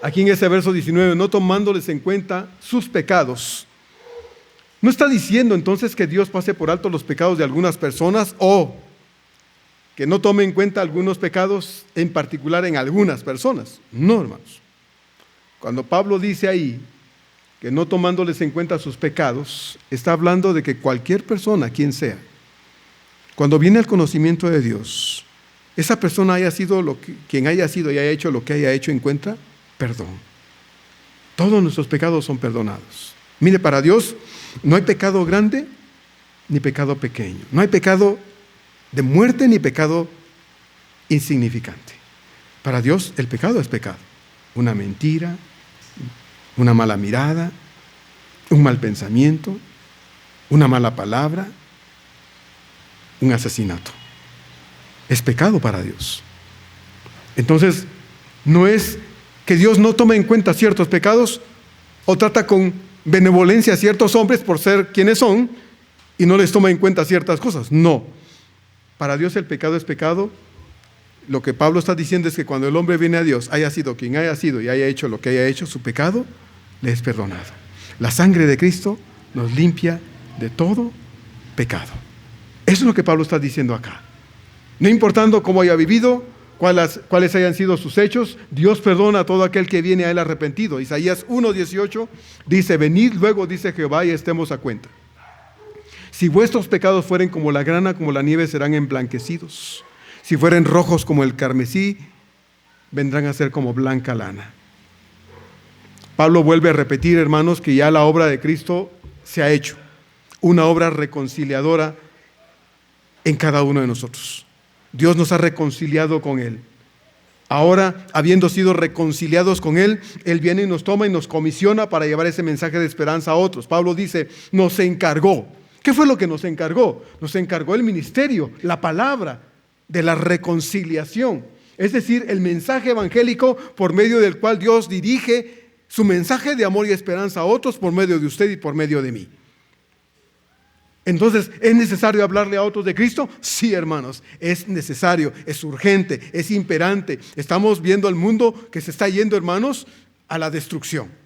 aquí en ese verso 19, no tomándoles en cuenta sus pecados, no está diciendo entonces que Dios pase por alto los pecados de algunas personas o que no tome en cuenta algunos pecados en particular en algunas personas. No, hermanos. Cuando Pablo dice ahí que no tomándoles en cuenta sus pecados, está hablando de que cualquier persona, quien sea, cuando viene al conocimiento de Dios, esa persona haya sido quien haya sido y haya hecho lo que haya hecho, encuentra perdón. Todos nuestros pecados son perdonados. Mire, para Dios no hay pecado grande ni pecado pequeño. No hay pecado de muerte ni pecado insignificante. Para Dios el pecado es pecado. Una mentira, una mala mirada, un mal pensamiento. una mala palabra, un asesinato. Es pecado para Dios. Entonces, no es que Dios no tome en cuenta ciertos pecados o trata con benevolencia a ciertos hombres por ser quienes son y no les toma en cuenta ciertas cosas. No. Para Dios el pecado es pecado. Lo que Pablo está diciendo es que cuando el hombre viene a Dios, haya sido quien haya sido y haya hecho lo que haya hecho, su pecado le es perdonado. La sangre de Cristo nos limpia de todo pecado. Eso es lo que Pablo está diciendo acá. No importando cómo haya vivido, cuáles hayan sido sus hechos, Dios perdona a todo aquel que viene a él arrepentido. Isaías 1:18 dice: venid luego, dice Jehová, y estemos a cuenta. Si vuestros pecados fueren como la grana, como la nieve, serán emblanquecidos. Si fueren rojos como el carmesí, vendrán a ser como blanca lana. Pablo vuelve a repetir, hermanos, que ya la obra de Cristo se ha hecho. Una obra reconciliadora en cada uno de nosotros. Dios nos ha reconciliado con Él. Ahora, habiendo sido reconciliados con Él, Él viene y nos toma y nos comisiona para llevar ese mensaje de esperanza a otros. Pablo dice, nos encargó. ¿Qué fue lo que nos encargó? Nos encargó el ministerio, la palabra de la reconciliación. Es decir, el mensaje evangélico por medio del cual Dios dirige su mensaje de amor y esperanza a otros por medio de usted y por medio de mí. Entonces, ¿es necesario hablarle a otros de Cristo? Sí, hermanos, es necesario, es urgente, es imperante. Estamos viendo al mundo que se está yendo, hermanos, a la destrucción.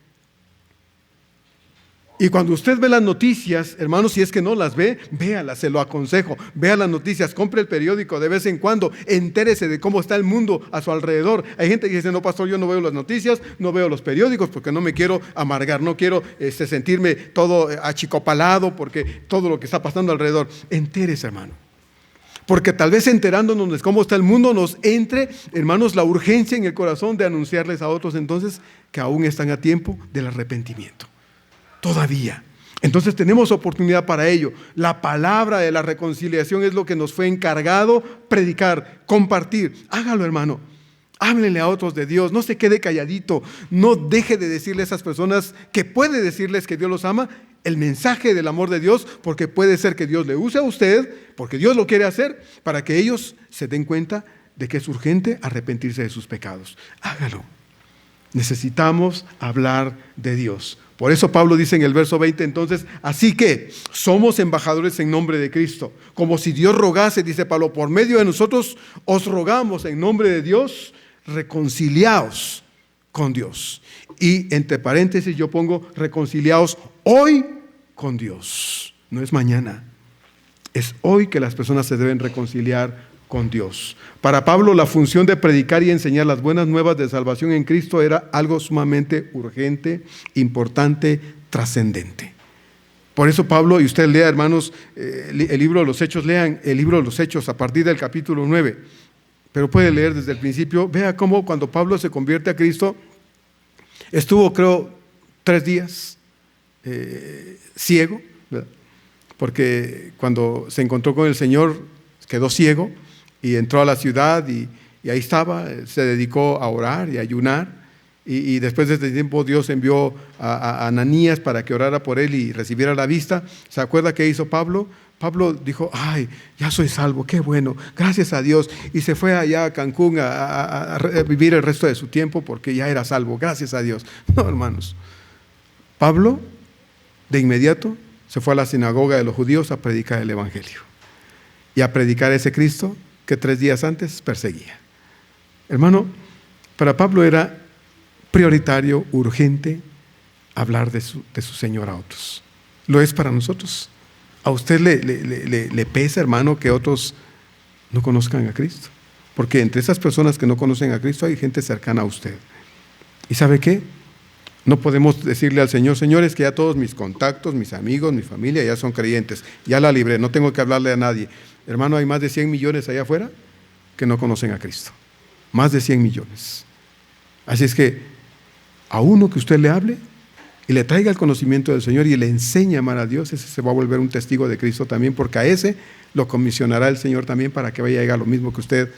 Y cuando usted ve las noticias, hermanos, si es que no las ve, véalas, se lo aconsejo. Vea las noticias, compre el periódico de vez en cuando, entérese de cómo está el mundo a su alrededor. Hay gente que dice, no, pastor, yo no veo las noticias, no veo los periódicos porque no me quiero amargar, no quiero sentirme todo achicopalado porque todo lo que está pasando alrededor. Entérese, hermano. Porque tal vez enterándonos de cómo está el mundo nos entre, hermanos, la urgencia en el corazón de anunciarles a otros entonces que aún están a tiempo del arrepentimiento. Todavía. Entonces tenemos oportunidad para ello. La palabra de la reconciliación es lo que nos fue encargado predicar, compartir. Hágalo, hermano. Háblenle a otros de Dios. No se quede calladito. No deje de decirle a esas personas que puede decirles que Dios los ama el mensaje del amor de Dios, porque puede ser que Dios le use a usted, porque Dios lo quiere hacer, para que ellos se den cuenta de que es urgente arrepentirse de sus pecados. Hágalo. Necesitamos hablar de Dios. Por eso Pablo dice en el verso 20, entonces, así que somos embajadores en nombre de Cristo. Como si Dios rogase, dice Pablo, por medio de nosotros os rogamos en nombre de Dios, reconciliaos con Dios. Y entre paréntesis yo pongo, reconciliaos hoy con Dios. No es mañana, es hoy que las personas se deben reconciliar con Dios. Para Pablo, la función de predicar y enseñar las buenas nuevas de salvación en Cristo era algo sumamente urgente, importante, trascendente. Por eso Pablo, y usted lea, hermanos, el libro de los Hechos, lean el libro de los Hechos a partir del capítulo 9, pero puede leer desde el principio. Vea cómo cuando Pablo se convierte a Cristo, estuvo, creo, 3 días ciego, ¿verdad? Porque cuando se encontró con el Señor, quedó ciego, y entró a la ciudad y ahí estaba, se dedicó a orar y a ayunar. Y después de este tiempo Dios envió a Ananías para que orara por él y recibiera la vista. ¿Se acuerda qué hizo Pablo? Pablo dijo, ay, ya soy salvo, qué bueno, gracias a Dios. Y se fue allá a Cancún a vivir el resto de su tiempo porque ya era salvo, gracias a Dios. No, hermanos. Pablo, de inmediato, se fue a la sinagoga de los judíos a predicar el evangelio. Y a predicar ese Cristo que 3 días antes perseguía. Hermano, para Pablo era prioritario, urgente, hablar de su Señor a otros. Lo es para nosotros. ¿A usted le pesa, hermano, que otros no conozcan a Cristo? Porque entre esas personas que no conocen a Cristo hay gente cercana a usted. ¿Y sabe qué? No podemos decirle al Señor, Señor, es que ya todos mis contactos, mis amigos, mi familia ya son creyentes, ya la libré, no tengo que hablarle a nadie. Hermano, hay más de 100 millones allá afuera que no conocen a Cristo. Más de 100 millones. Así es que a uno que usted le hable y le traiga el conocimiento del Señor y le enseñe a amar a Dios, ese se va a volver un testigo de Cristo también, porque a ese lo comisionará el Señor también para que vaya y haga lo mismo que usted,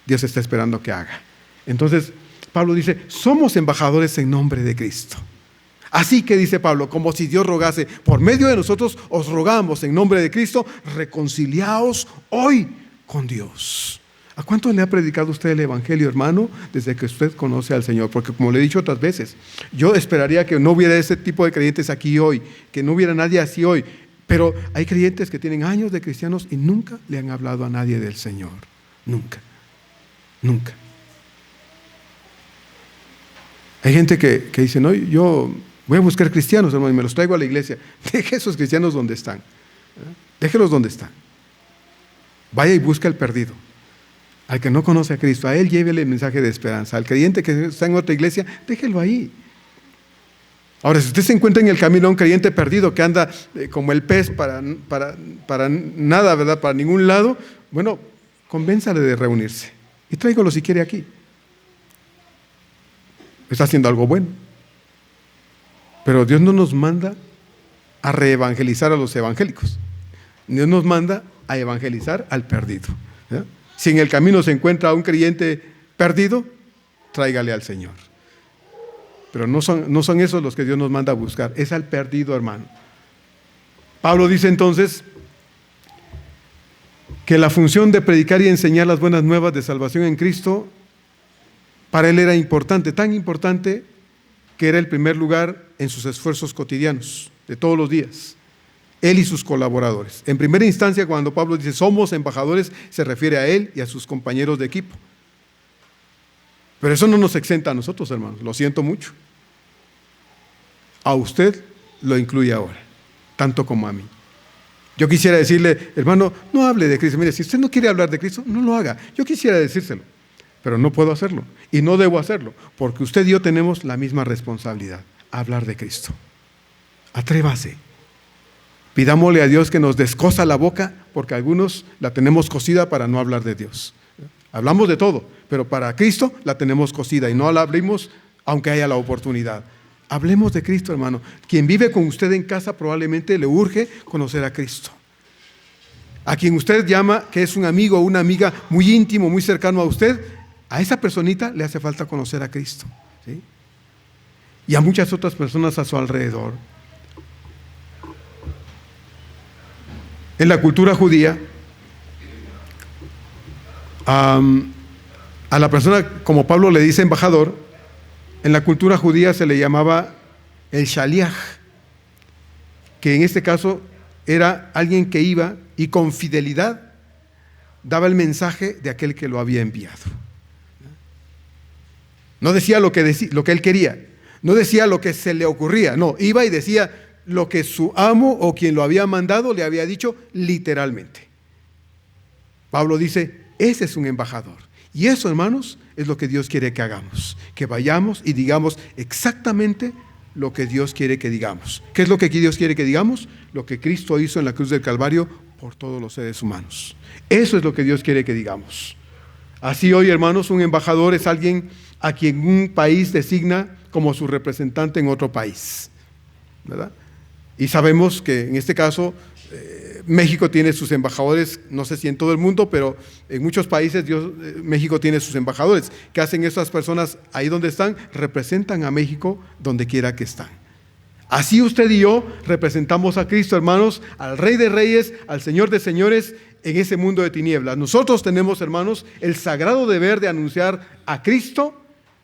Dios está esperando que haga. Entonces, Pablo dice, somos embajadores en nombre de Cristo. Así que dice Pablo, como si Dios rogase, por medio de nosotros os rogamos en nombre de Cristo, reconciliaos hoy con Dios. ¿A cuánto le ha predicado usted el Evangelio, hermano, desde que usted conoce al Señor? Porque como le he dicho otras veces, yo esperaría que no hubiera ese tipo de creyentes aquí hoy, que no hubiera nadie así hoy. Pero hay creyentes que tienen años de cristianos y nunca le han hablado a nadie del Señor. Nunca. Nunca. Hay gente que dice, no, yo voy a buscar cristianos, hermano, y me los traigo a la iglesia. Deje esos cristianos donde están. Déjelos donde están. Vaya y busca al perdido. Al que no conoce a Cristo, a él llévele el mensaje de esperanza. Al creyente que está en otra iglesia, déjelo ahí. Ahora, si usted se encuentra en el camino a un creyente perdido que anda como el pez para nada, ¿verdad? Para ningún lado, bueno, convénzale de reunirse y tráigalo si quiere aquí. Está haciendo algo bueno. Pero Dios no nos manda a reevangelizar a los evangélicos. Dios nos manda a evangelizar al perdido. ¿Ya? Si en el camino se encuentra un creyente perdido, tráigale al Señor. Pero no son esos los que Dios nos manda a buscar, es al perdido, hermano. Pablo dice entonces que la función de predicar y enseñar las buenas nuevas de salvación en Cristo, para él era importante, tan importante que era el primer lugar en sus esfuerzos cotidianos, de todos los días. Él y sus colaboradores. En primera instancia, cuando Pablo dice somos embajadores, se refiere a él y a sus compañeros de equipo. Pero eso no nos exenta a nosotros, hermanos, lo siento mucho. A usted lo incluye ahora, tanto como a mí. Yo quisiera decirle, hermano, no hable de Cristo. Mire, si usted no quiere hablar de Cristo, no lo haga. Yo quisiera decírselo, pero no puedo hacerlo y no debo hacerlo, porque usted y yo tenemos la misma responsabilidad, hablar de Cristo. Atrévase. Pidámosle a Dios que nos descosa la boca, porque algunos la tenemos cosida para no hablar de Dios. Hablamos de todo, pero para Cristo la tenemos cosida y no la abrimos aunque haya la oportunidad. Hablemos de Cristo, hermano. Quien vive con usted en casa probablemente le urge conocer a Cristo. A quien usted llama que es un amigo o una amiga muy íntimo, muy cercano a usted, a esa personita le hace falta conocer a Cristo, ¿sí? Y a muchas otras personas a su alrededor. En la cultura judía, a la persona, como Pablo le dice embajador, en la cultura judía se le llamaba el shaliach, que en este caso era alguien que iba y con fidelidad daba el mensaje de aquel que lo había enviado. No decía lo que él quería, no decía lo que se le ocurría, no, iba y decía lo que su amo o quien lo había mandado le había dicho literalmente. Pablo dice, ese es un embajador. Y eso, hermanos, es lo que Dios quiere que hagamos, que vayamos y digamos exactamente lo que Dios quiere que digamos. ¿Qué es lo que Dios quiere que digamos? Lo que Cristo hizo en la cruz del Calvario por todos los seres humanos. Eso es lo que Dios quiere que digamos. Así hoy, hermanos, un embajador es alguien a quien un país designa como su representante en otro país, ¿verdad? Y sabemos que en este caso México tiene sus embajadores, no sé si en todo el mundo, pero en muchos países México tiene sus embajadores. ¿Qué hacen esas personas ahí donde están? Representan a México donde quiera que están. Así usted y yo representamos a Cristo, hermanos, al Rey de Reyes, al Señor de Señores en ese mundo de tinieblas. Nosotros tenemos, hermanos, el sagrado deber de anunciar a Cristo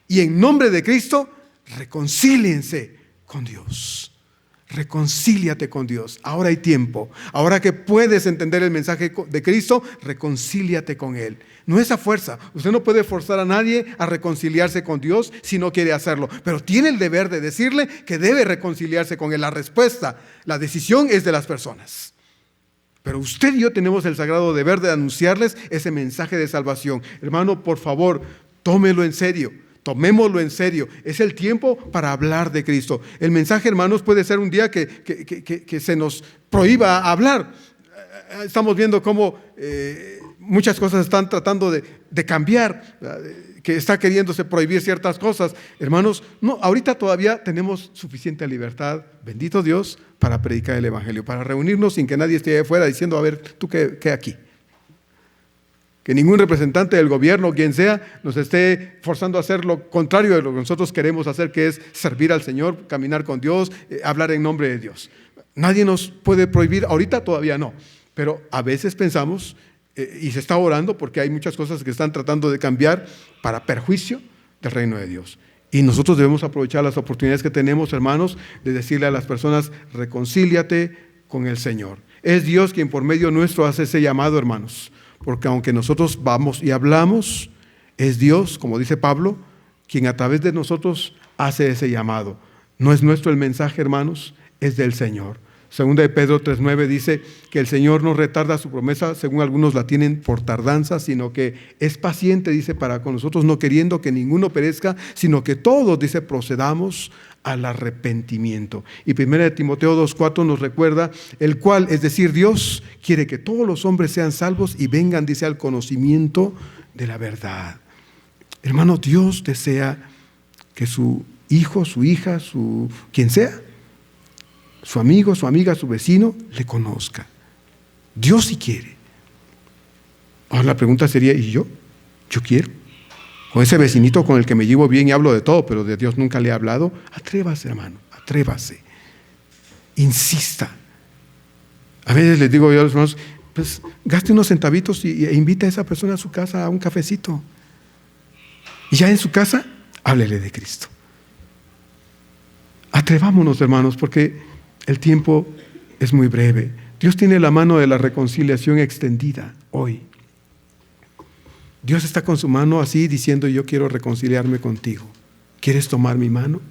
y en nombre de Cristo, reconcíliense con Dios. Reconcíliate con Dios. Ahora hay tiempo. Ahora que puedes entender el mensaje de Cristo, reconcíliate con Él. No es a fuerza. Usted no puede forzar a nadie a reconciliarse con Dios si no quiere hacerlo. Pero tiene el deber de decirle que debe reconciliarse con Él. La respuesta, la decisión es de las personas. Pero usted y yo tenemos el sagrado deber de anunciarles ese mensaje de salvación. Hermano, por favor, tómelo en serio. Tomémoslo en serio. Es el tiempo para hablar de Cristo. El mensaje, hermanos, puede ser un día que se nos prohíba hablar. Estamos viendo cómo muchas cosas están tratando de cambiar, que está queriéndose prohibir ciertas cosas. Hermanos, no, ahorita todavía tenemos suficiente libertad, bendito Dios, para predicar el Evangelio, para reunirnos sin que nadie esté ahí afuera diciendo, a ver, ¿tú qué aquí? Que ningún representante del gobierno, quien sea, nos esté forzando a hacer lo contrario de lo que nosotros queremos hacer, que es servir al Señor, caminar con Dios, hablar en nombre de Dios. Nadie nos puede prohibir, ahorita todavía no, pero a veces pensamos, y se está orando porque hay muchas cosas que están tratando de cambiar para perjuicio del reino de Dios. Y nosotros debemos aprovechar las oportunidades que tenemos, hermanos, de decirle a las personas: reconcíliate con el Señor. Es Dios quien por medio nuestro hace ese llamado, hermanos. Porque aunque nosotros vamos y hablamos, es Dios, como dice Pablo, quien a través de nosotros hace ese llamado. No es nuestro el mensaje, hermanos, es del Señor. Segunda de Pedro 3:9 dice que el Señor no retarda su promesa, según algunos la tienen por tardanza, sino que es paciente, dice, para con nosotros, no queriendo que ninguno perezca, sino que todos, dice, procedamos al arrepentimiento. Y primera de Timoteo 2:4 nos recuerda, el cual, es decir, Dios quiere que todos los hombres sean salvos y vengan, dice, al conocimiento de la verdad. Hermano, Dios desea que su hijo, su hija, quien sea, su amigo, su amiga, su vecino, le conozca. Dios sí quiere. Ahora la pregunta sería: ¿y yo? ¿Yo quiero? Con ese vecinito con el que me llevo bien y hablo de todo, pero de Dios nunca le he hablado. Atrévase, hermano, atrévase. Insista. A veces les digo yo a los hermanos: pues gaste unos centavitos e invite a esa persona a su casa a un cafecito. Y ya en su casa, háblele de Cristo. Atrevámonos, hermanos, porque el tiempo es muy breve. Dios tiene la mano de la reconciliación extendida hoy. Dios está con su mano así diciendo: yo quiero reconciliarme contigo. ¿Quieres tomar mi mano?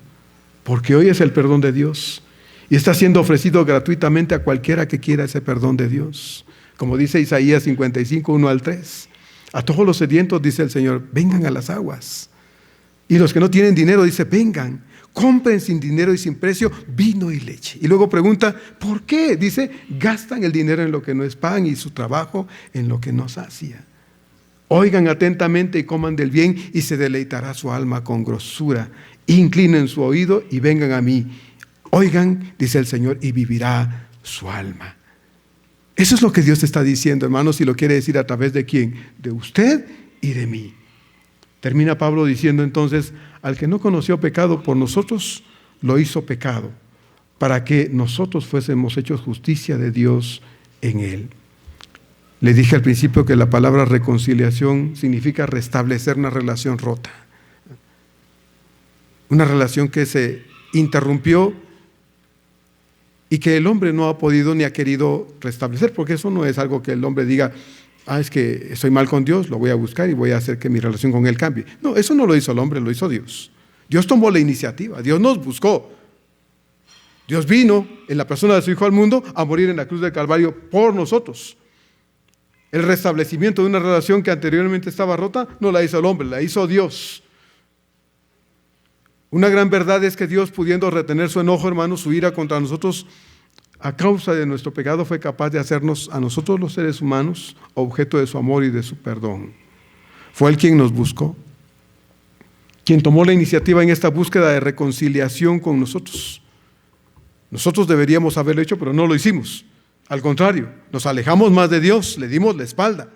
Porque hoy es el perdón de Dios y está siendo ofrecido gratuitamente a cualquiera que quiera ese perdón de Dios. Como dice Isaías 55, 1-3. A todos los sedientos, dice el Señor, vengan a las aguas. Y los que no tienen dinero, dice, vengan, compren sin dinero y sin precio vino y leche. Y luego pregunta, ¿por qué? Dice, gastan el dinero en lo que no es pan y su trabajo en lo que no sacia. Oigan atentamente y coman del bien y se deleitará su alma con grosura. Inclinen su oído y vengan a mí. Oigan, dice el Señor, y vivirá su alma. Eso es lo que Dios está diciendo, hermanos, y lo quiere decir a través de ¿quién? De usted y de mí. Termina Pablo diciendo entonces, al que no conoció pecado por nosotros, lo hizo pecado, para que nosotros fuésemos hechos justicia de Dios en él. Le dije al principio que la palabra reconciliación significa restablecer una relación rota. Una relación que se interrumpió y que el hombre no ha podido ni ha querido restablecer, porque eso no es algo que el hombre diga, es que estoy mal con Dios, lo voy a buscar y voy a hacer que mi relación con Él cambie. No, eso no lo hizo el hombre, lo hizo Dios. Dios tomó la iniciativa, Dios nos buscó. Dios vino en la persona de su Hijo al mundo a morir en la cruz del Calvario por nosotros. El restablecimiento de una relación que anteriormente estaba rota no la hizo el hombre, la hizo Dios. Una gran verdad es que Dios, pudiendo retener su enojo, hermanos, su ira contra nosotros, a causa de nuestro pecado, fue capaz de hacernos a nosotros los seres humanos objeto de su amor y de su perdón. Fue Él quien nos buscó, quien tomó la iniciativa en esta búsqueda de reconciliación con nosotros. Nosotros deberíamos haberlo hecho, pero no lo hicimos. Al contrario, nos alejamos más de Dios, le dimos la espalda.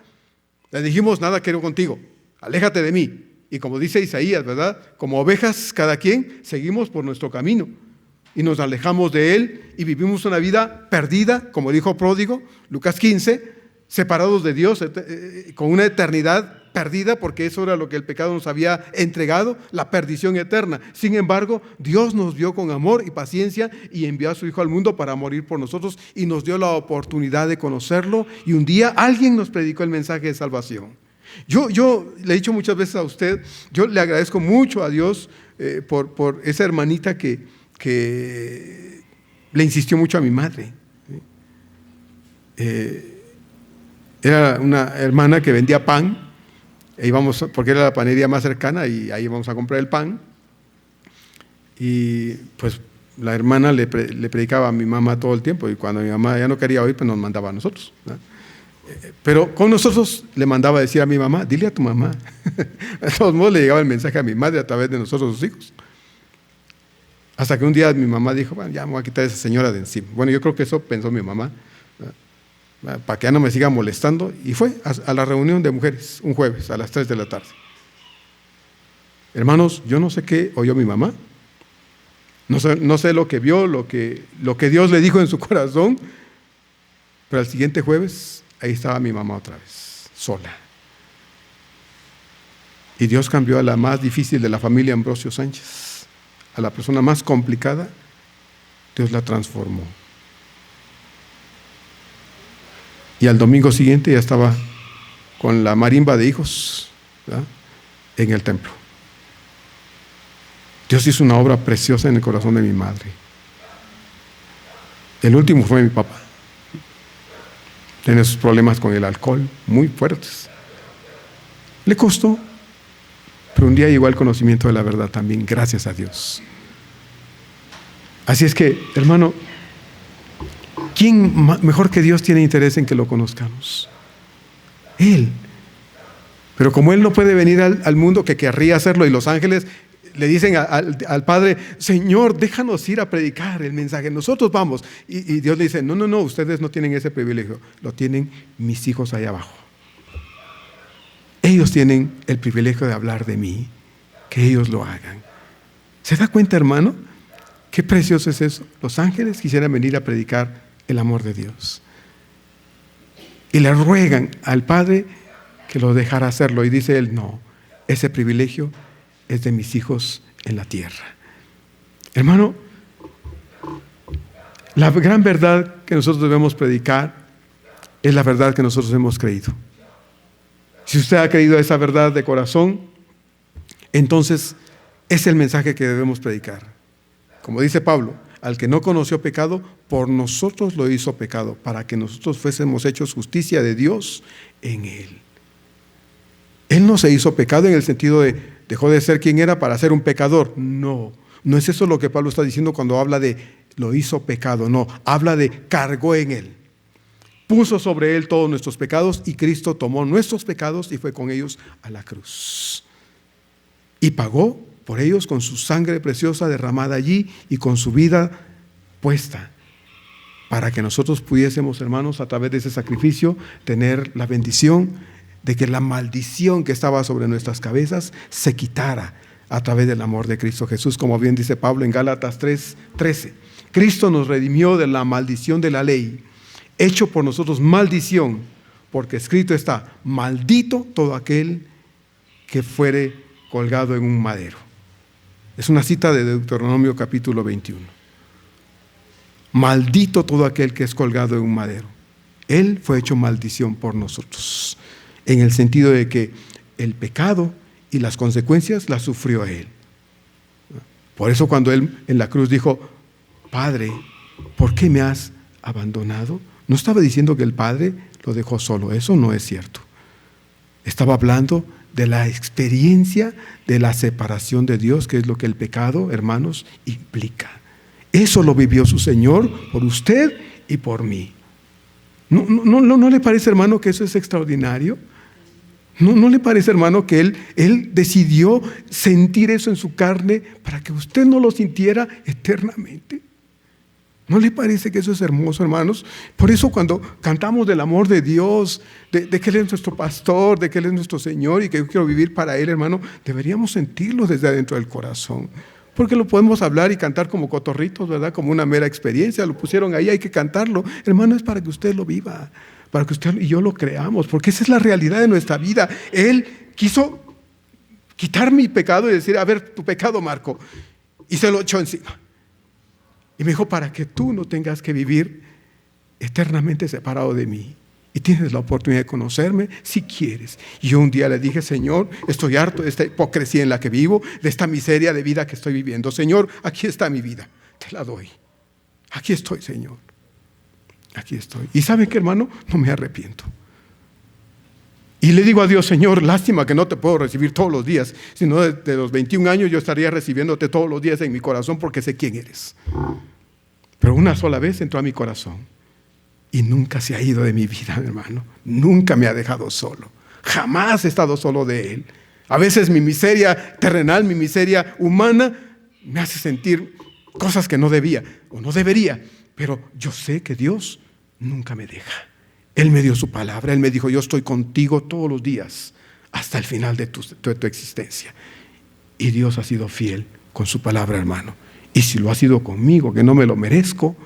Le dijimos, nada quiero contigo, aléjate de mí. Y como dice Isaías, ¿verdad? Como ovejas, cada quien, seguimos por nuestro camino. Y nos alejamos de Él y vivimos una vida perdida, como dijo Pródigo, Lucas 15, separados de Dios, con una eternidad perdida, porque eso era lo que el pecado nos había entregado, la perdición eterna. Sin embargo, Dios nos vio con amor y paciencia y envió a su Hijo al mundo para morir por nosotros y nos dio la oportunidad de conocerlo, y un día alguien nos predicó el mensaje de salvación. Yo le he dicho muchas veces a usted, yo le agradezco mucho a Dios por esa hermanita que le insistió mucho a mi madre. Era una hermana que vendía pan, e íbamos, porque era la panadería más cercana, y ahí íbamos a comprar el pan. Y pues la hermana le predicaba a mi mamá todo el tiempo, y cuando mi mamá ya no quería oír, pues nos mandaba a nosotros, ¿no? Pero con nosotros le mandaba decir a mi mamá, dile a tu mamá. De todos modos le llegaba el mensaje a mi madre a través de nosotros, sus hijos. Hasta que un día mi mamá dijo, bueno, ya me voy a quitar a esa señora de encima. Bueno, yo creo que eso pensó mi mamá. para que ya no me siga molestando, y fue a la reunión de mujeres un jueves a las 3 de la tarde. Hermanos, yo no sé qué oyó mi mamá, no sé lo que vio, lo que Dios le dijo en su corazón, pero al siguiente jueves ahí estaba mi mamá otra vez, sola. Y Dios cambió a la más difícil de la familia Ambrosio Sánchez, a la persona más complicada, Dios la transformó. Y al domingo siguiente ya estaba con la marimba de hijos, ¿verdad?, en el templo. Dios hizo una obra preciosa en el corazón de mi madre. El último fue mi papá. Tiene sus problemas con el alcohol muy fuertes. Le costó, pero un día llegó al conocimiento de la verdad también, gracias a Dios. Así es que, hermano, ¿quién mejor que Dios tiene interés en que lo conozcamos? Él. Pero como Él no puede venir al mundo, que querría hacerlo, y los ángeles le dicen al Padre: Señor, déjanos ir a predicar el mensaje, nosotros vamos. Y Dios le dice: no, ustedes no tienen ese privilegio, lo tienen mis hijos allá abajo. Ellos tienen el privilegio de hablar de mí, que ellos lo hagan. ¿Se da cuenta, hermano? Qué precioso es eso. Los ángeles quisieran venir a predicar el amor de Dios. Y le ruegan al Padre que lo dejara hacerlo. Y dice Él: no, ese privilegio es de mis hijos en la tierra. Hermano, la gran verdad que nosotros debemos predicar es la verdad que nosotros hemos creído. Si usted ha creído esa verdad de corazón, entonces es el mensaje que debemos predicar. Como dice Pablo: al que no conoció pecado, por nosotros lo hizo pecado, para que nosotros fuésemos hechos justicia de Dios en Él. Él no se hizo pecado en el sentido de dejó de ser quien era para ser un pecador. No es eso lo que Pablo está diciendo cuando habla de lo hizo pecado. No, habla de cargó en Él. Puso sobre Él todos nuestros pecados, y Cristo tomó nuestros pecados y fue con ellos a la cruz. Y pagó por ellos con su sangre preciosa derramada allí y con su vida puesta, para que nosotros pudiésemos, hermanos, a través de ese sacrificio, tener la bendición de que la maldición que estaba sobre nuestras cabezas se quitara a través del amor de Cristo Jesús, como bien dice Pablo en Gálatas 3:13. Cristo nos redimió de la maldición de la ley, hecho por nosotros maldición, porque escrito está: maldito todo aquel que fuere colgado en un madero. Es una cita de Deuteronomio capítulo 21. Maldito todo aquel que es colgado en un madero. Él fue hecho maldición por nosotros, en el sentido de que el pecado y las consecuencias las sufrió Él. Por eso cuando Él en la cruz dijo: Padre, ¿por qué me has abandonado? No estaba diciendo que el Padre lo dejó solo, eso no es cierto. Estaba hablando de la experiencia de la separación de Dios, que es lo que el pecado, hermanos, implica. Eso lo vivió su Señor por usted y por mí. ¿No le parece, hermano, que eso es extraordinario? ¿No le parece, hermano, que Él decidió sentir eso en su carne para que usted no lo sintiera eternamente? ¿No le parece que eso es hermoso, hermanos? Por eso cuando cantamos del amor de Dios, de que Él es nuestro pastor, de que Él es nuestro Señor y que yo quiero vivir para Él, hermano, deberíamos sentirlo desde adentro del corazón. Porque lo podemos hablar y cantar como cotorritos, ¿verdad? Como una mera experiencia, lo pusieron ahí, hay que cantarlo. Hermano, es para que usted lo viva, para que usted y yo lo creamos, porque esa es la realidad de nuestra vida. Él quiso quitar mi pecado y decir: a ver, tu pecado, Marco, y se lo echó encima. Y me dijo: para que tú no tengas que vivir eternamente separado de mí. Y tienes la oportunidad de conocerme si quieres. Y yo un día le dije: Señor, estoy harto de esta hipocresía en la que vivo, de esta miseria de vida que estoy viviendo. Señor, aquí está mi vida, te la doy. Aquí estoy, Señor. Aquí estoy. Y ¿saben qué, hermano? No me arrepiento. Y le digo a Dios: Señor, lástima que no te puedo recibir todos los días, sino de los 21 años yo estaría recibiéndote todos los días en mi corazón, porque sé quién eres. Pero una sola vez entró a mi corazón y nunca se ha ido de mi vida, hermano. Nunca me ha dejado solo. Jamás he estado solo de Él. A veces mi miseria terrenal, mi miseria humana me hace sentir cosas que no debía o no debería, pero yo sé que Dios nunca me deja. Él me dio su palabra. Él me dijo: yo estoy contigo todos los días hasta el final de tu existencia. Y Dios ha sido fiel con su palabra, hermano. Y si lo ha sido conmigo, que no me lo merezco,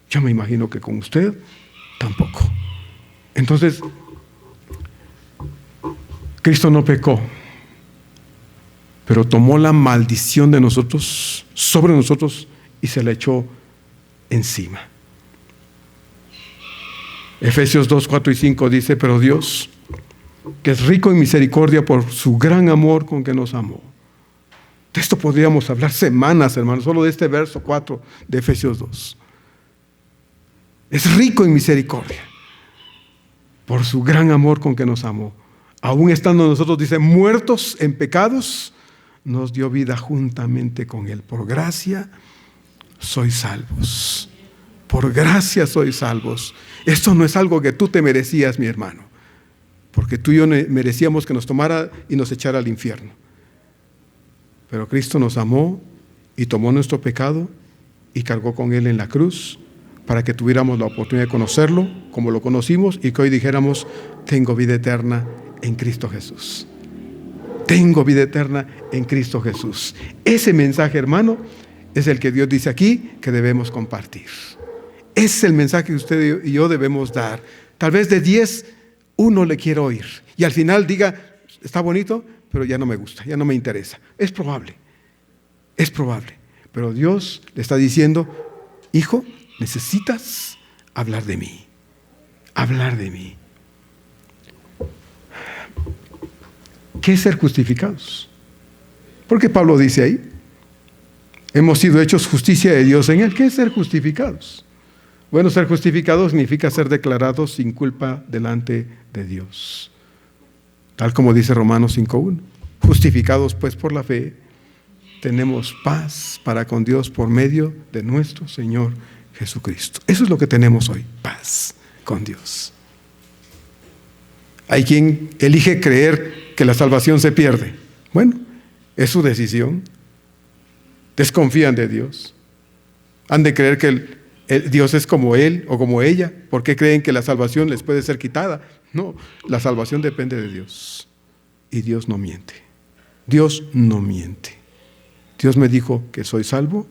yo me imagino que con usted tampoco. Entonces, Cristo no pecó, pero tomó la maldición de nosotros, sobre nosotros, y se la echó encima. Efesios 2, 4 y 5 dice: pero Dios, que es rico en misericordia por su gran amor con que nos amó. De esto podríamos hablar semanas, hermanos, solo de este verso 4 de Efesios 2. Es rico en misericordia por su gran amor con que nos amó. Aún estando nosotros, dice, muertos en pecados, nos dio vida juntamente con Él. Por gracia sois salvos. Por gracia sois salvos. Esto no es algo que tú te merecías, mi hermano, porque tú y yo merecíamos que nos tomara y nos echara al infierno. Pero Cristo nos amó y tomó nuestro pecado y cargó con Él en la cruz para que tuviéramos la oportunidad de conocerlo como lo conocimos y que hoy dijéramos: tengo vida eterna en Cristo Jesús. Tengo vida eterna en Cristo Jesús. Ese mensaje, hermano, es el que Dios dice aquí que debemos compartir. Ese es el mensaje que usted y yo debemos dar. Tal vez de 10, uno le quiere oír y al final diga: está bonito, pero ya no me gusta, ya no me interesa. Es probable, pero Dios le está diciendo: hijo, necesitas hablar de mí, hablar de mí. ¿Qué es ser justificados? Porque Pablo dice ahí: hemos sido hechos justicia de Dios en Él. ¿Qué es ser justificados? Bueno, ser justificados significa ser declarados sin culpa delante de Dios. Tal como dice Romanos 5:1. Justificados pues por la fe, tenemos paz para con Dios por medio de nuestro Señor Jesucristo. Eso es lo que tenemos hoy, paz con Dios. Hay quien elige creer que la salvación se pierde. Bueno, es su decisión. Desconfían de Dios. Han de creer que Dios es como él o como ella. ¿Por qué creen que la salvación les puede ser quitada? No, la salvación depende de Dios. Y Dios no miente. Dios no miente. Dios me dijo que soy salvo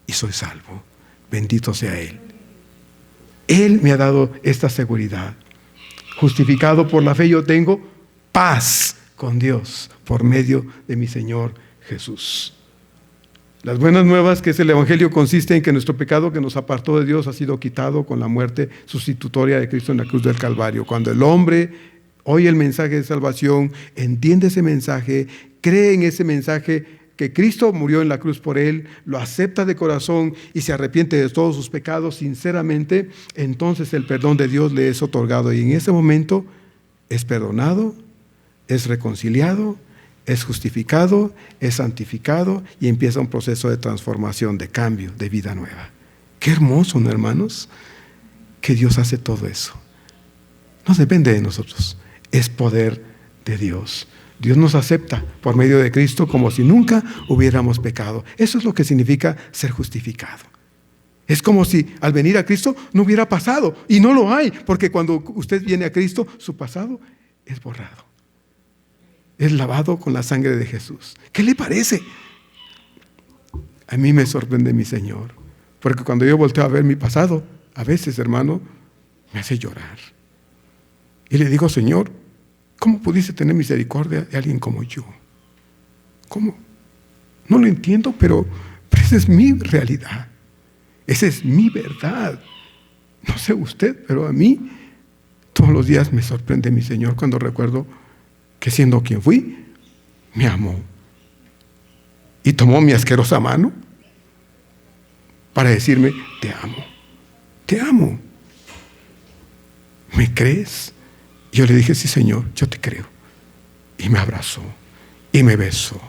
y soy salvo. Bendito sea Él. Él me ha dado esta seguridad. Justificado por la fe, yo tengo paz con Dios por medio de mi Señor Jesús. Las buenas nuevas, que es el Evangelio, consiste en que nuestro pecado que nos apartó de Dios ha sido quitado con la muerte sustitutoria de Cristo en la cruz del Calvario. Cuando el hombre oye el mensaje de salvación, entiende ese mensaje, cree en ese mensaje, que Cristo murió en la cruz por él, lo acepta de corazón y se arrepiente de todos sus pecados sinceramente, entonces el perdón de Dios le es otorgado y en ese momento es perdonado, es reconciliado, es justificado, es santificado y empieza un proceso de transformación, de cambio, de vida nueva. Qué hermoso, ¿no, hermanos? Que Dios hace todo eso. No depende de nosotros, es poder de Dios. Dios nos acepta por medio de Cristo como si nunca hubiéramos pecado. Eso es lo que significa ser justificado. Es como si al venir a Cristo no hubiera pasado, y no lo hay, porque cuando usted viene a Cristo, su pasado es borrado. Es lavado con la sangre de Jesús. ¿Qué le parece? A mí me sorprende mi Señor, porque cuando yo volteo a ver mi pasado, a veces, hermano, me hace llorar. Y le digo: Señor, ¿cómo pudiste tener misericordia de alguien como yo? ¿Cómo? No lo entiendo, pero esa es mi realidad. Esa es mi verdad. No sé usted, pero a mí todos los días me sorprende mi Señor cuando recuerdo que, siendo quien fui, me amó. Y tomó mi asquerosa mano para decirme: te amo, te amo. ¿Me crees? Yo le dije: sí, Señor, yo te creo. Y me abrazó, y me besó,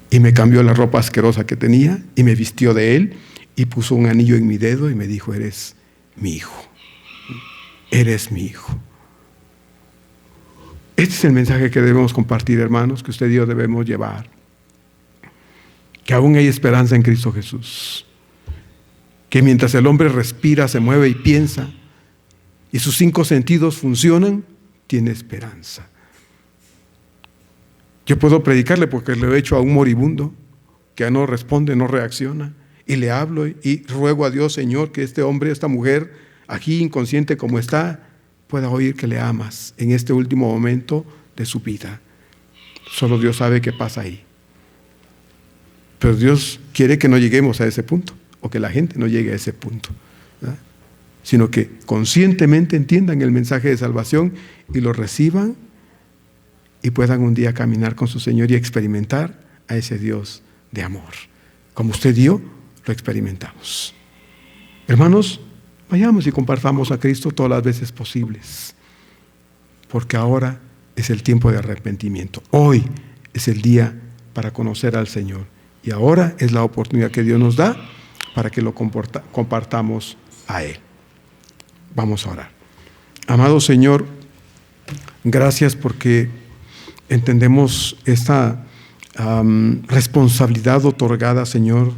y me cambió la ropa asquerosa que tenía, y me vistió de Él, y puso un anillo en mi dedo, y me dijo: eres mi hijo, eres mi hijo. Este es el mensaje que debemos compartir, hermanos, que usted y yo debemos llevar. Que aún hay esperanza en Cristo Jesús. Que mientras el hombre respira, se mueve y piensa, y sus 5 sentidos funcionan, tiene esperanza. Yo puedo predicarle porque le he hecho a un moribundo que no responde, no reacciona, y le hablo y ruego a Dios, Señor, que este hombre, esta mujer, aquí inconsciente como está, pueda oír que le amas en este último momento de su vida. Solo Dios sabe qué pasa ahí. Pero Dios quiere que no lleguemos a ese punto, o que la gente no llegue a ese punto, ¿verdad? Sino que conscientemente entiendan el mensaje de salvación y lo reciban y puedan un día caminar con su Señor y experimentar a ese Dios de amor. Como usted y yo lo experimentamos. Hermanos, vayamos y compartamos a Cristo todas las veces posibles, porque ahora es el tiempo de arrepentimiento. Hoy es el día para conocer al Señor y ahora es la oportunidad que Dios nos da para que lo compartamos a Él. Vamos a orar. Amado Señor, gracias porque entendemos esta responsabilidad otorgada, Señor,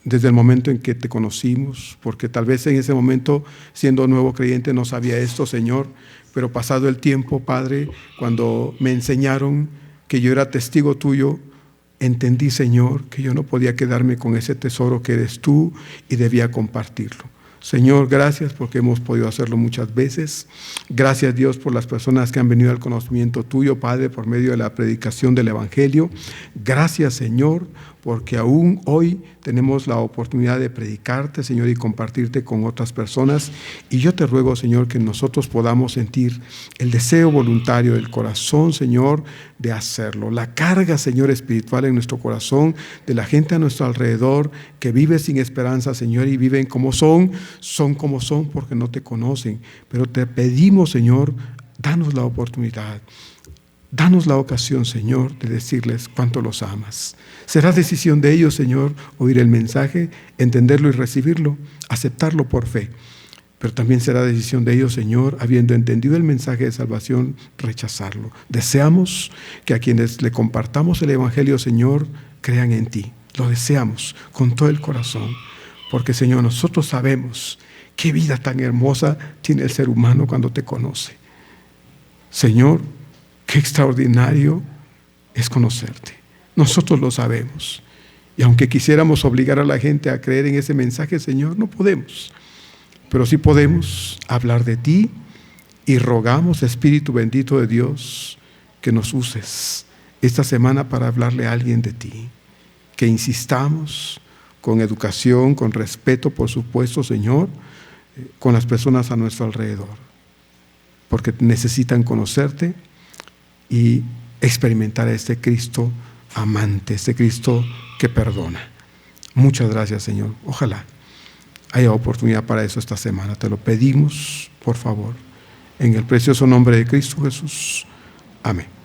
desde el momento en que te conocimos, porque tal vez en ese momento, siendo nuevo creyente, no sabía esto, Señor, pero pasado el tiempo, Padre, cuando me enseñaron que yo era testigo tuyo, entendí, Señor, que yo no podía quedarme con ese tesoro que eres tú y debía compartirlo. Señor, gracias porque hemos podido hacerlo muchas veces. Gracias, Dios, por las personas que han venido al conocimiento tuyo, Padre, por medio de la predicación del Evangelio. Gracias, Señor, porque aún hoy tenemos la oportunidad de predicarte, Señor, y compartirte con otras personas. Y yo te ruego, Señor, que nosotros podamos sentir el deseo voluntario del corazón, Señor, de hacerlo. La carga, Señor, espiritual en nuestro corazón, de la gente a nuestro alrededor que vive sin esperanza, Señor, y viven como son como son porque no te conocen. Pero te pedimos, Señor, danos la oportunidad. Danos la ocasión, Señor, de decirles cuánto los amas. Será decisión de ellos, Señor, oír el mensaje, entenderlo y recibirlo, aceptarlo por fe. Pero también será decisión de ellos, Señor, habiendo entendido el mensaje de salvación, rechazarlo. Deseamos que a quienes le compartamos el Evangelio, Señor, crean en ti. Lo deseamos con todo el corazón. Porque, Señor, nosotros sabemos qué vida tan hermosa tiene el ser humano cuando te conoce. Señor, qué extraordinario es conocerte. Nosotros lo sabemos. Y aunque quisiéramos obligar a la gente a creer en ese mensaje, Señor, no podemos. Pero sí podemos hablar de ti y rogamos, Espíritu bendito de Dios, que nos uses esta semana para hablarle a alguien de ti. Que insistamos con educación, con respeto, por supuesto, Señor, con las personas a nuestro alrededor. Porque necesitan conocerte y experimentar a este Cristo amante, este Cristo que perdona. Muchas gracias, Señor. Ojalá haya oportunidad para eso esta semana. Te lo pedimos, por favor, en el precioso nombre de Cristo Jesús. Amén.